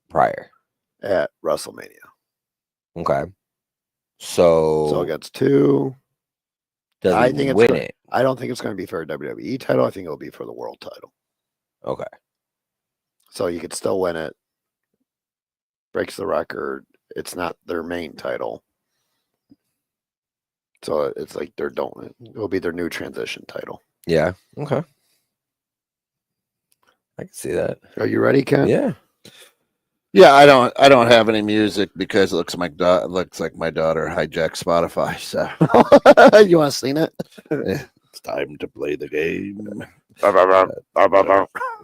prior at WrestleMania. Okay. So against 2. I think win it. I don't think it's going to be for a WWE title. I think it'll be for the world title. Okay. So you could still win it. Breaks the record. It's not their main title. So it's it'll be their new transition title. Yeah. Okay. I can see that. Are you ready, Ken? Yeah. Yeah, I don't have any music because it looks like my daughter hijacked Spotify. So you want to sing it? It's time to play the game.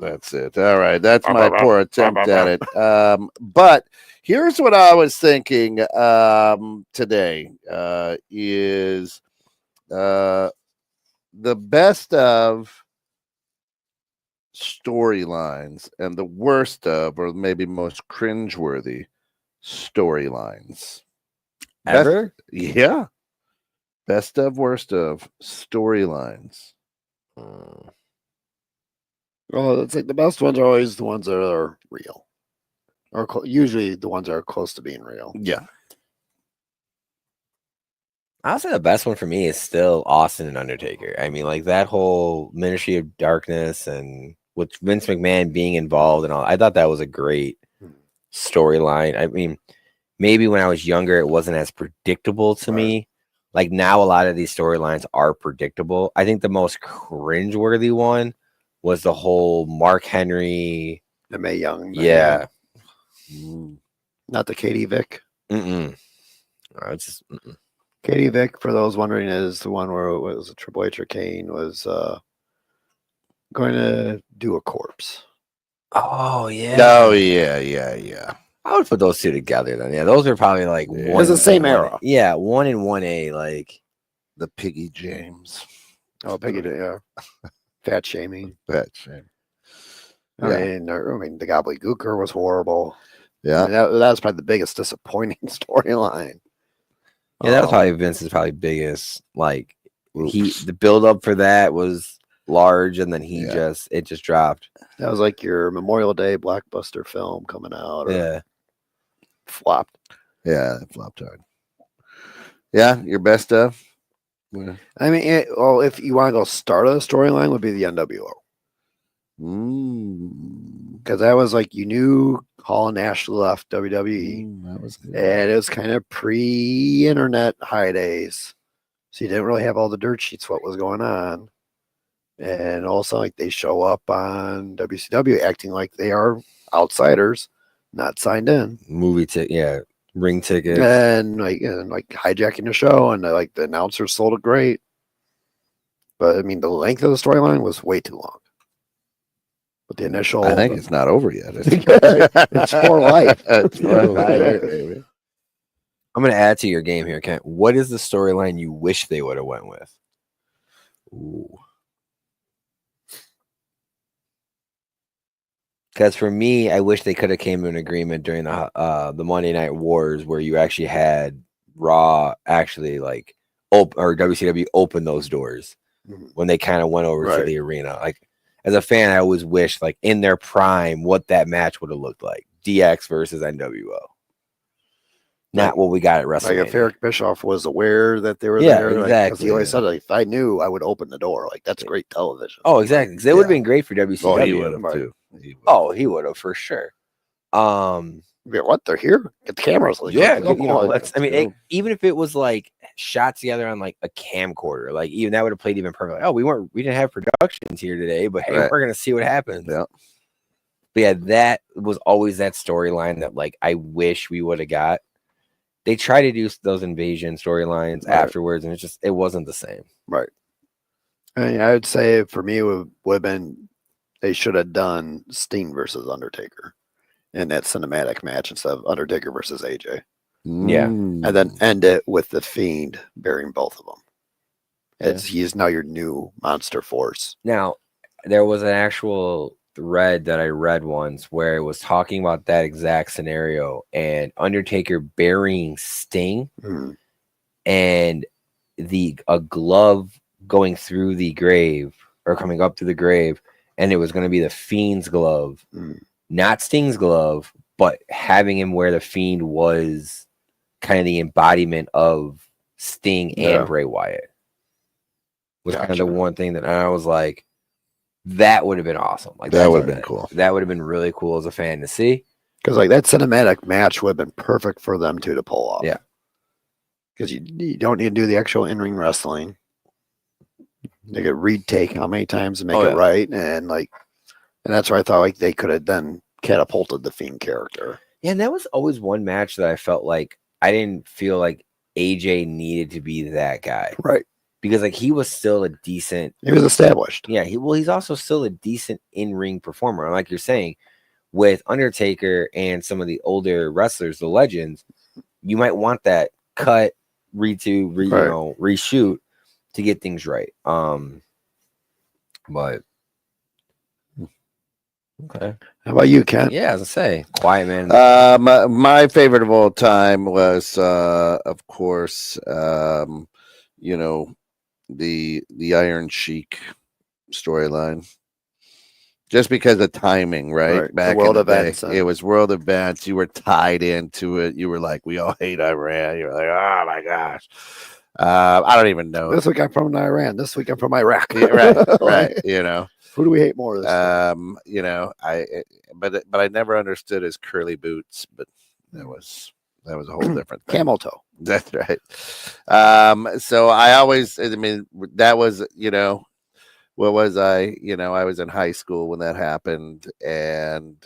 That's it. All right, that's my poor attempt at it. But here's what I was thinking today is the best of storylines and the worst of, or maybe most cringeworthy storylines ever. Yeah, best of, worst of storylines. Well, it's the best ones are always the ones that are real, or usually the ones that are close to being real. Yeah. I'll say the best one for me is still Austin and Undertaker. I mean, that whole Ministry of Darkness and with Vince McMahon being involved and all, I thought that was a great storyline. I mean, maybe when I was younger, it wasn't as predictable to me. Now, a lot of these storylines are predictable. I think the most cringeworthy one was the whole Mark Henry, the Mae Young. Yeah. Not the Katie Vick. It's just Katie Vick, for those wondering, is the one where it was Triple H or Kane was going to do a corpse. Oh yeah. Oh yeah. I would put those two together then. Yeah, those are probably it was the same era. Yeah, 1 and 1A, the Piggy James. Oh, Piggy, yeah. Fat shaming. Fat shame. I mean, the Gobbledygooker was horrible. I mean, that was probably the biggest disappointing storyline. Yeah, that was probably Vince's biggest. Like the build up for that was large, and then it just dropped. That was like your Memorial Day blockbuster film coming out. Or flopped. Yeah, it flopped hard. Yeah, your best stuff. I mean, if you want to go start of the storyline, would be the NWO. Because that was like, you knew Hall and Nash left WWE, that was good. and it was kind of pre-internet high days, so you didn't really have all the dirt sheets what was going on. And also, like, they show up on WCW acting like they are outsiders, not signed in, ring tickets, and like hijacking the show, and like the announcers sold it great. But I mean, the length of the storyline was way too long. But the initial, I think it's not over yet. It's for life. It's for life, baby. I'm going to add to your game here, Kent. What is the storyline you wish they would have went with? Ooh. Because for me, I wish they could have came to an agreement during the Monday Night Wars, where you actually had Raw actually like or WCW open those doors when they kind of went over to the arena. Like, as a fan, I always wish, like, in their prime, what that match would have looked like. DX versus NWO. Not what we got at WrestleMania. Like, if Eric Bischoff was aware that they were there, exactly. Exactly. He always said, like, if I knew, I would open the door. Like, that's great television. Oh, exactly. Because it would have been great for WCW. Oh, he would have too. He would have for sure. What? They're here? Get the cameras. Like, even if it was like shot together on like a camcorder, like even that would have played even perfect. Like, we didn't have productions here today, but hey, we're gonna see what happens. Yeah. But yeah, that was always that storyline that like I wish we would have got. They try to do those invasion storylines afterwards, and it wasn't the same. Right. I mean, I would say for me, it would have been, they should have done Sting versus Undertaker in that cinematic match instead of Undertaker versus AJ. Yeah. And then end it with the Fiend burying both of them. He's now your new monster force. Now, there was an actual thread that I read once where it was talking about that exact scenario and Undertaker burying Sting and a glove going through the grave or coming up to the grave, and it was going to be the Fiend's glove, not Sting's glove, but having him where the Fiend was kind of the embodiment of Sting and Bray Wyatt was kind of the one thing that I was like, that would have been awesome. Like, that would have been cool. That would have been really cool as a fan to see. Because like that cinematic match would have been perfect for them to pull off. Yeah. Because you don't need to do the actual in-ring wrestling. They could retake how many times and make it right. And that's where I thought like they could have then catapulted the Fiend character. Yeah, and that was always one match that I felt like I didn't feel like AJ needed to be that guy. Right. Because like he was still a decent. He was established. Yeah, he's also still a decent in-ring performer. And like you're saying, with Undertaker and some of the older wrestlers, the legends, you might want that cut, reshoot to get things right. But okay. How about you, Ken? Yeah, as I say, Quiet Man. My favorite of all time was, of course, the Iron Sheik storyline. Just because of timing, right? Back world in the events. day, it was world events. You were tied into it. You were like, we all hate Iran. You were like, oh my gosh. I don't even know. This week I'm from Iran. This week I'm from Iraq. Right. Who do we hate more? But I never understood his curly boots. But that was a whole different thing. Camel toe. That's right. So I that was, what was I? I was in high school when that happened, and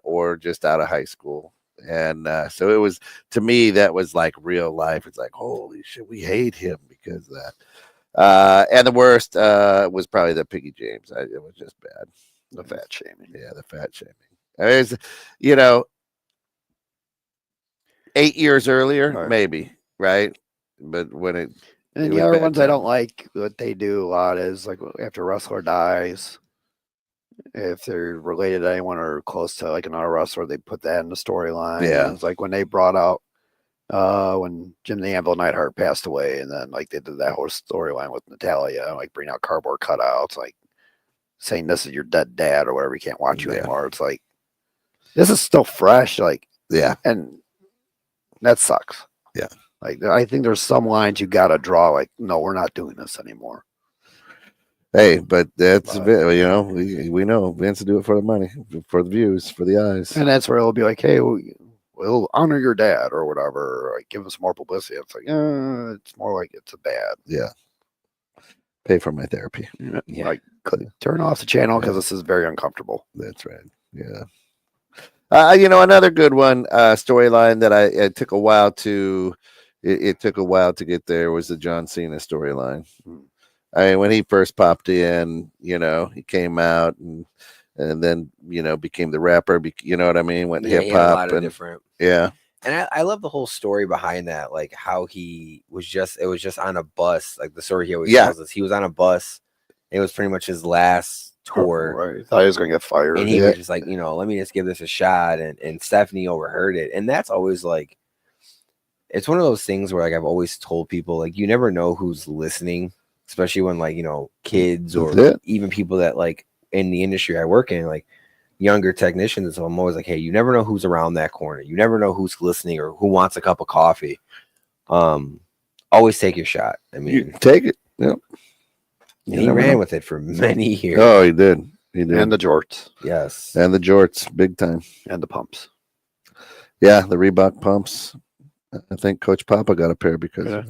or just out of high school. And so it was, to me, that was like real life. It's like, holy shit, we hate him because of that. And the worst was probably the Piggy James. It was just bad. The fat shaming. Yeah, the fat shaming. It was, 8 years earlier, maybe, right? But when it... And the other ones I don't like, what they do a lot is like after a wrestler dies, if they're related to anyone or close to like another wrestler, they put that in the storyline. Yeah. And it's like when they brought out when Jim the Anvil Neidhart passed away, and then like they did that whole storyline with Natalia, like bring out cardboard cutouts, like saying this is your dead dad or whatever. You can't watch you Yeah. anymore. It's like this is still fresh, like Yeah. and that sucks. Yeah. Like I think there's some lines you gotta draw. Like no, we're not doing this anymore. Hey, but that's But- you know we know Vince will do it for the money, for the views, for the eyes. And that's where it'll be like, hey, we'll honor your dad or whatever, or like give him some more publicity. It's like, it's more like it's a bad. Yeah. Pay for my therapy. Yeah. Like turn off the channel because Yeah. this is very uncomfortable. That's right. Yeah. Another good one storyline that it took a while to it took a while to get there was the John Cena storyline. I mean, when he first popped in, he came out and then became the rapper. You know what I mean? Went Yeah, he hip had a hop lot of and different. yeah, And I love the whole story behind that, like how he was it was just on a bus, like the story he always Yeah. tells us. He was on a bus. It was pretty much his last tour. Right. Thought he was gonna get fired. And he Yeah. was just like, let me just give this a shot. And Stephanie overheard it. And that's always like, it's one of those things where like I've always told people, like, you never know who's listening, especially when like, kids or That's it. even people that like in the industry I work in, like younger technicians. So I'm always like, hey, you never know who's around that corner. You never know who's listening or who wants a cup of coffee. Always take your shot. I you mean, take it. Yep. and he ran with it for many years. Oh, he did. He did. and the jorts Yes. And the jorts, big time. and the pumps. Yeah, the Reebok pumps. I think Coach Papa got a pair because Yeah.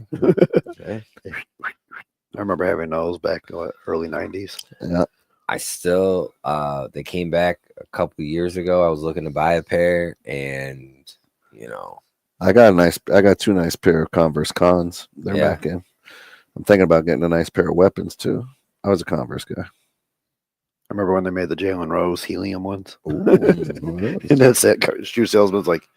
Okay. I remember having those back in the early '90s. yeah. I still they came back a couple years ago. I was looking to buy a pair, and I got two nice pair of Converse Cons. They're Yeah. back in. I'm thinking about getting a nice pair of weapons too. I was a Converse guy. I remember when they made the Jalen Rose helium ones. ooh, And that's it. Shoe salesman's like,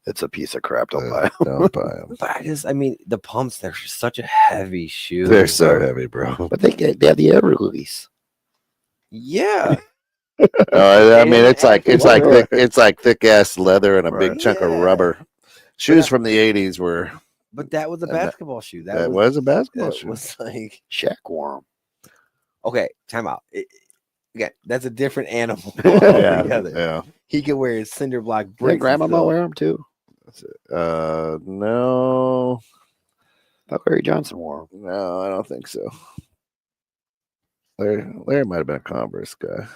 it's a piece of crap. Don't buy 'em." Don't buy them. but I mean, the pumps, they're just such a heavy shoe. They're so heavy, bro. But they have the air release. Yeah. I mean, it's like Right. thick ass leather and a big Right. chunk of Yeah. rubber. Shoes from the '80s were But that was a And that- basketball shoe. that was a basketball that shoe. was like, Shaq wore 'em. okay, time out. Again, that's a different animal Yeah. altogether. Yeah. He could wear his cinder block Did bricks. Grandmama and wear them too? No, I thought Larry Johnson wore them. no, I don't think so. Larry might have been a Converse guy.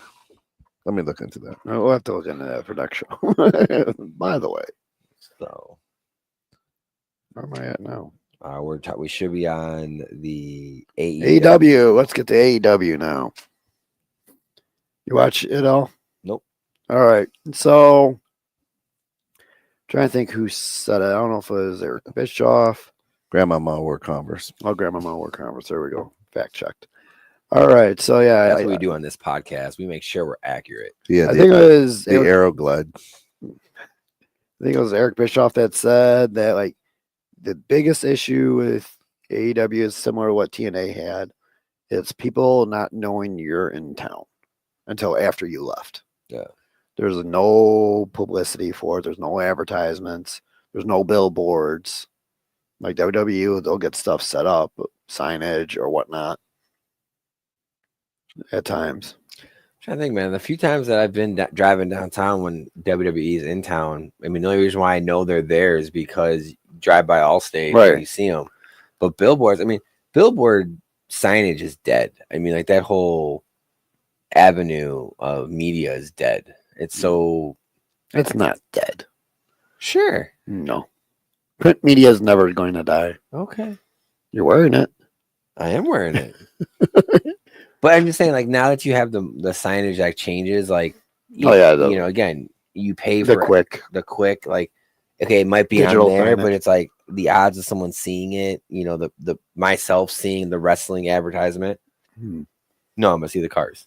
Let me look into that. We'll have to look into that for next show. By the way, So where am I at now? we should be on the AEW. AEW. Let's get to AEW now. You watch it all? Nope. All right. So, trying to think who said it. I don't know if it was Eric Bischoff. Grandmama wore Converse. Oh, Grandmama wore Converse. There we go. Fact checked. All right. So yeah, That's what we do on this podcast. We make sure we're accurate. Yeah, I think it was the Aeroglide. I think it was Eric Bischoff that said that like the biggest issue with AEW is similar to what TNA had. It's people not knowing you're in town until after you left. Yeah. There's no publicity for it. There's no advertisements. There's no billboards. Like WWE, they'll get stuff set up, signage or whatnot. At times. Trying to think, man. The few times that I've been driving downtown when WWE is in town, I mean, the only reason why I know they're there is because you drive by Allstate Right. and you see them. But billboards, I mean, billboard signage is dead. I mean, like that whole avenue of media is dead. It's so It's not dead. sure. No. Print media is never going to die. Okay, You're wearing it. I am wearing it. But I'm just saying, like now that you have the signage that changes, like Oh, yeah, the- again, you pay The for quick. like okay, it might be Digital on there, signage. but it's like the odds of someone seeing it, the myself seeing the wrestling advertisement. No, I'm gonna see the cars.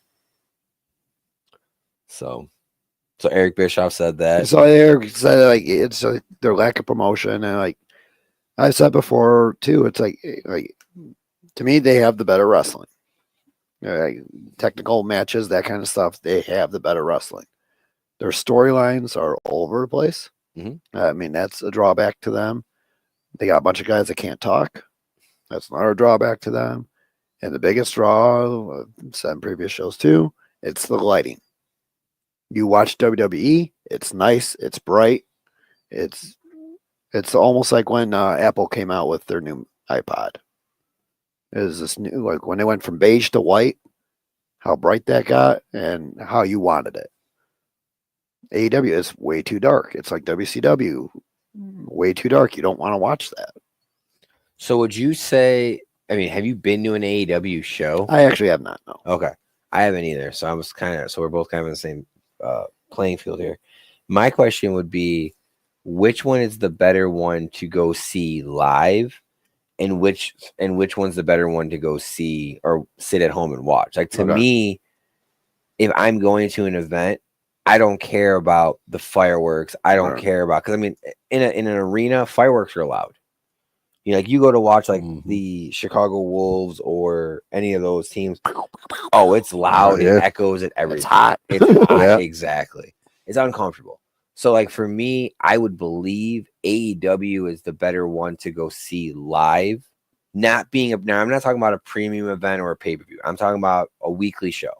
So Eric Bischoff said that. So Eric said like it's their lack of promotion, and like I said before too, it's like to me they have the better wrestling. technical matches, that kind of stuff, they have the better wrestling. Their storylines are all over the place. Mhm. I mean, that's a drawback to them. They got a bunch of guys that can't talk. That's another drawback to them. And the biggest draw, I've said in previous shows too, it's the lighting. You watch WWE, it's nice, it's bright, it's almost like when Apple came out with their new iPod. Is this new, like when they went from beige to white, how bright that got and how you wanted it. AEW is way too dark. It's like WCW, way too dark. You don't want to watch that. So would you say? I mean, have you been to an AEW show? I actually have not. No. Okay, I haven't either. So I was so we're both kind of in the same playing field here. My question would be, which one is the better one to go see live, and which one's the better one to go see or sit at home and watch? Like to me, if I'm going to an event, I don't care about the fireworks. I don't care about, because I mean, in an arena, fireworks are allowed. You know, like you go to watch like the Chicago Wolves or any of those teams. Oh, it's loud. It echoes at everything. It's hot. It's hot. Exactly. It's uncomfortable. So like for me, I would believe AEW is the better one to go see live. Now I'm not talking about a premium event or a pay-per-view. I'm talking about a weekly show.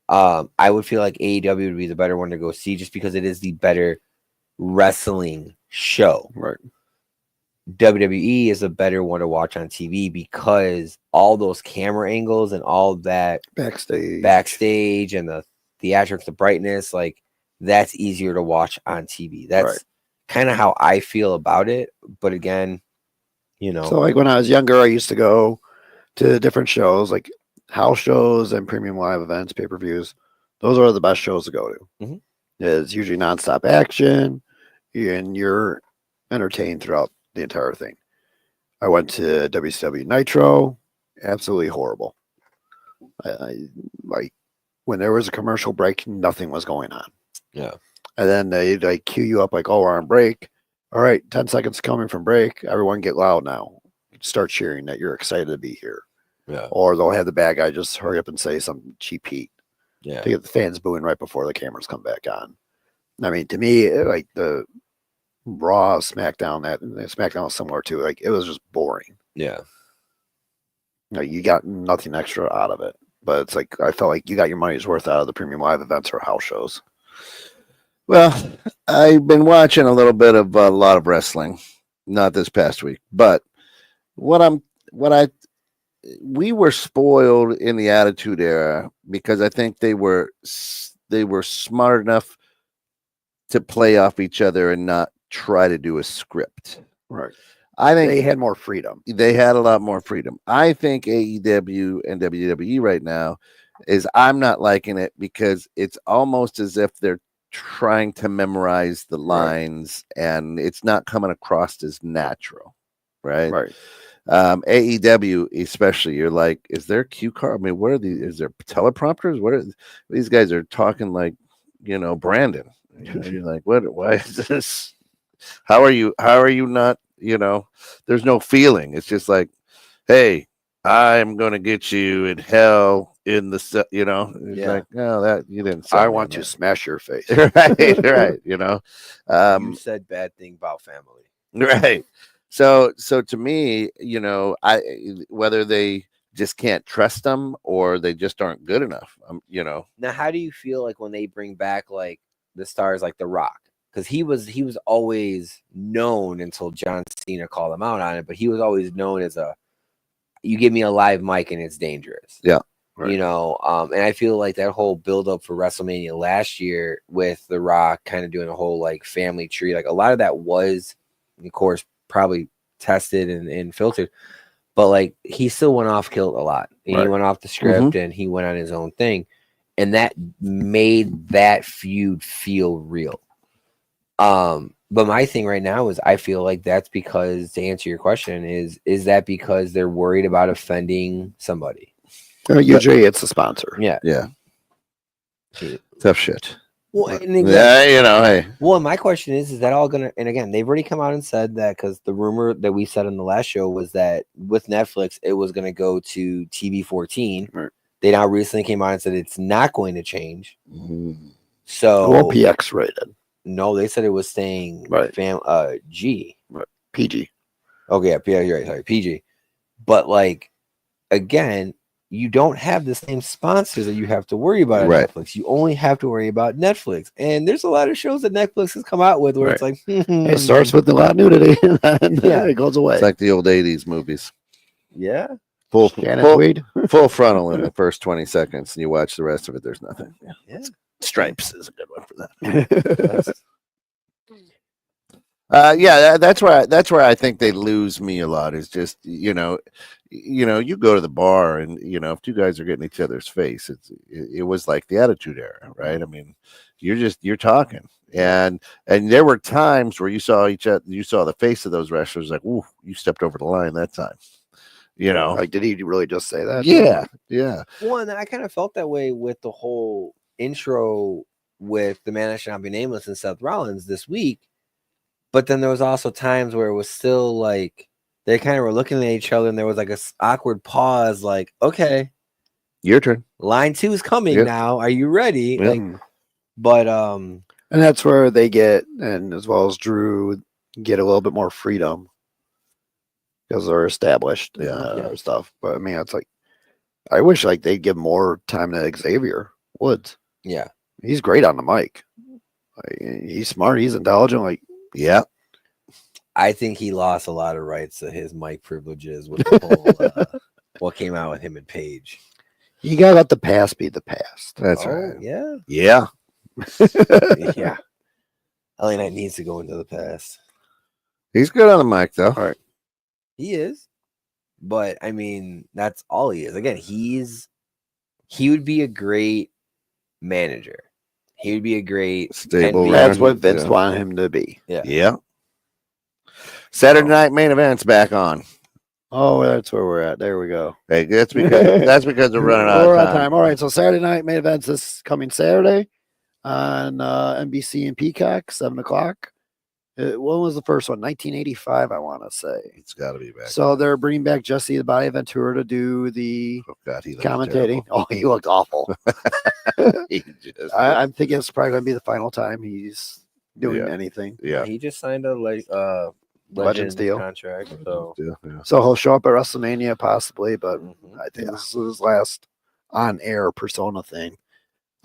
I would feel like AEW would be the better one to go see just because it is the better wrestling show. Right. WWE is a better one to watch on TV because all those camera angles and all that backstage and the theatrics, the brightness, like that's easier to watch on TV. That's kind of how I feel about it. But again, you know. So like when I was younger, I used to go to different shows, like house shows and premium live events, pay-per-views. Those are the best shows to go to. It's usually nonstop action and you're entertained throughout the entire thing. I went to WCW Nitro, absolutely horrible. I like when there was a commercial break, nothing was going on. Yeah. And then they like cue you up like, oh, we're on break. All right, 10 seconds coming from break. Everyone get loud now. Start cheering that you're excited to be here. Yeah. Or they'll have the bad guy just hurry up and say something cheap heat. Yeah. To get the fans booing right before the cameras come back on. I mean, to me, like the Raw, SmackDown was similar too. Like it was just boring. Yeah. You got nothing extra out of it. But it's like I felt like you got your money's worth out of the premium live events or house shows. Well, I've been watching a little bit of a lot of wrestling, not this past week, but we were spoiled in the Attitude Era because I think they were smart enough to play off each other and not try to do a script. Right. I think they had more freedom. They had a lot more freedom. I think AEW and WWE right now I'm not liking it because it's almost as if they're trying to memorize the lines and it's not coming across as natural. Right. AEW especially, you're like, is there cue card? I mean, what are these? Is there teleprompters? What are these guys are talking like, Brandon? You're like, what? Why is this? How are you not? There's no feeling. It's just like, hey, I'm gonna get you in hell in the It's like, no, that you didn't. I want to smash your face. right. You said bad thing about family. Right. So to me, whether they just can't trust them or they just aren't good enough. Now, how do you feel like when they bring back like the stars like The Rock? Because he was always known until John Cena called him out on it, but he was always known as you give me a live mic and it's dangerous. Yeah. Right. And I feel like that whole build up for WrestleMania last year with The Rock kind of doing a whole like family tree, like a lot of that was, of course, probably tested and filtered, but like he still went off kilt a lot. And he went off the script and he went on his own thing, and that made that feud feel real. But my thing right now is I feel like that's because, to answer your question, is that because they're worried about offending somebody? Usually it's a sponsor. Yeah. Tough shit. Well, and again, hey. Well, my question is that all gonna? And again, they've already come out and said that because the rumor that we said in the last show was that with Netflix, it was gonna go to TV 14, They now recently came out and said it's not going to change. It So won't be X rated. no, they said it was staying Right. G. PG. Okay, yeah, you're right. Sorry, PG. But like again, you don't have the same sponsors that you have to worry about at Right. Netflix. You only have to worry about Netflix. And there's a lot of shows that Netflix has come out with where it's like It starts with a lot of nudity and Yeah. it goes away. It's like the old 80s movies. yeah. Full frontal in the first 20 seconds, and you watch the rest of it. There's nothing. Yeah. Stripes is a good one for that. That's where I think they lose me a lot. Is just you go to the bar and if two guys are getting each other's face, it was like the Attitude Era, right? I mean, you're talking, and there were times where you saw the face of those wrestlers like, ooh, you stepped over the line that time, Like, did he really just say that? yeah. Well, and I kind of felt that way with the whole intro with the man that should not be nameless and Seth Rollins this week. But then there was also times where it was still like they kind of were looking at each other and there was like a awkward pause, like, okay, Your turn. line 2 is coming now. Are you ready? Yep. Like, but And that's where they get, and as well as Drew, get a little bit more freedom because they're established and stuff. But I mean, it's like I wish like they'd give more time to Xavier Woods. yeah, He's great on the mic. Like, he's smart. He's intelligent. Like, Yeah. I think he lost a lot of rights to his mic privileges with the whole what came out with him and Paige. you gotta let the past be the past. That's Oh, right. yeah. Yeah. Yeah. LA Knight needs to go into the past. He's good on the mic though. All right. He is. But I mean, that's all he is. Again, he would be a great manager. He would be a great Stable. NBA. That's what Vince Yeah. wanted him to be. Yeah. Saturday night main event's back on. Oh, that's where we're at. There we go. Hey, that's because we're running out We're of out time. All right. So Saturday night main events this coming Saturday on NBC and Peacock, 7:00. When was the first one? 1985, I want to say. It's got to be back. So they're bringing back Jesse the Body Ventura to do the Oh God, he looks commentating. Oh, he looked awful. terrible. He just- I'm thinking it's probably going to be the final time he's doing Yeah. anything. yeah. He just signed a Legends deal. contract. So Yeah. So he'll show up at WrestleMania possibly, but I think Yeah. this is his last on-air persona thing.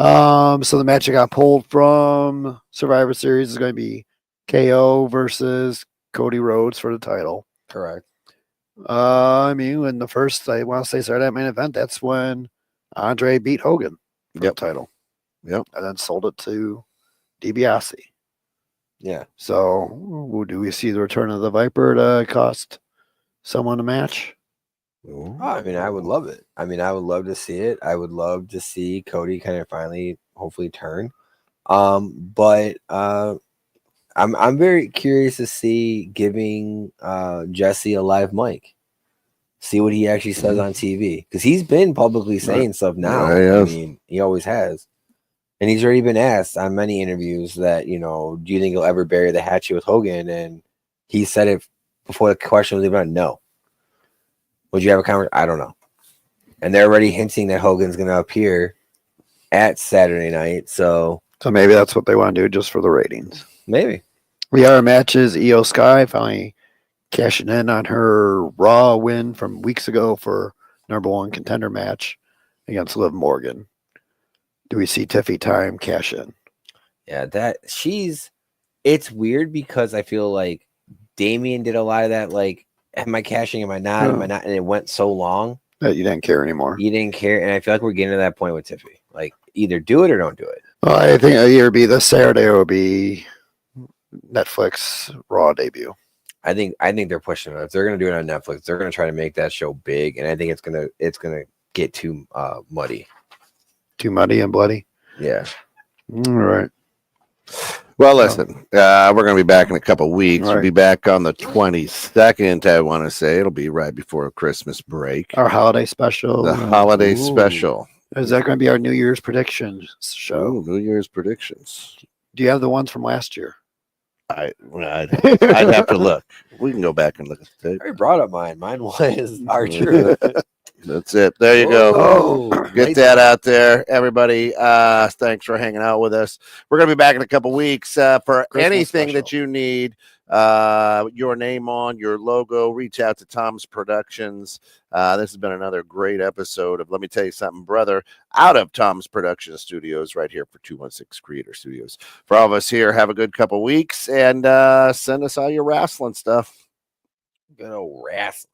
So the match that got pulled from Survivor Series is going to be KO versus Cody Rhodes for the title. correct. I mean, when the first, I want to say Saturday Night Main Event, that's when Andre beat Hogan for the title. Yep. And then sold it to DiBiase. Yeah. So do we see the return of the Viper to cost someone a match? Ooh. I mean, I would love it. I mean, I would love to see it. I would love to see Cody kind of finally, hopefully, turn. But I'm very curious to see giving Jesse a live mic. See what he actually says on TV, because he's been publicly saying stuff now. Yeah, he I has. mean, he always has, and he's already been asked on many interviews that, do you think he'll ever bury the hatchet with Hogan? And he said it before the question was even on. No. Would you have a conversation? I don't know. And they're already hinting that Hogan's going to appear at Saturday night. So maybe that's what they want to do just for the ratings. maybe. The other match is Io Sky finally cashing in on her Raw win from weeks ago for #1 contender match against Liv Morgan. Do we see Tiffy Time cash in? Yeah, it's weird because I feel like Damien did a lot of that. Like, am I cashing? Am I not? Am I not? And it went so long. That you didn't care anymore. You didn't care. And I feel like we're getting to that point with Tiffy. Like, either do it or don't do it. Well, I think it'll either be this Saturday or it'll be Netflix Raw debut. I think they're pushing it. If they're gonna do it on Netflix, they're gonna try to make that show big. And I think it's gonna get too muddy. Too muddy and bloody. Yeah. All right. Well, listen, we're going to be back in a couple weeks. We'll Right. be back on the 22nd, I want to say. It'll be right before Christmas break. Our holiday special. The holiday Ooh. special. Is that going to be our New Year's predictions show? Ooh, New Year's predictions. Do you have the ones from last year? I'd have to look. We can go back and look at the I tape. already brought up mine. Mine was Archer. That's it. There you go. Oh, Get that out there, everybody. Thanks for hanging out with us. We're going to be back in a couple weeks for Christmas anything special. that you need. Your name on your logo. Reach out to Tom's Productions. This has been another great episode of Let Me Tell You Something, Brother, out of Tom's Production Studios, right here for 216 Creator Studios. For all of us here, have a good couple weeks and send us all your wrestling stuff. Good old wrestling.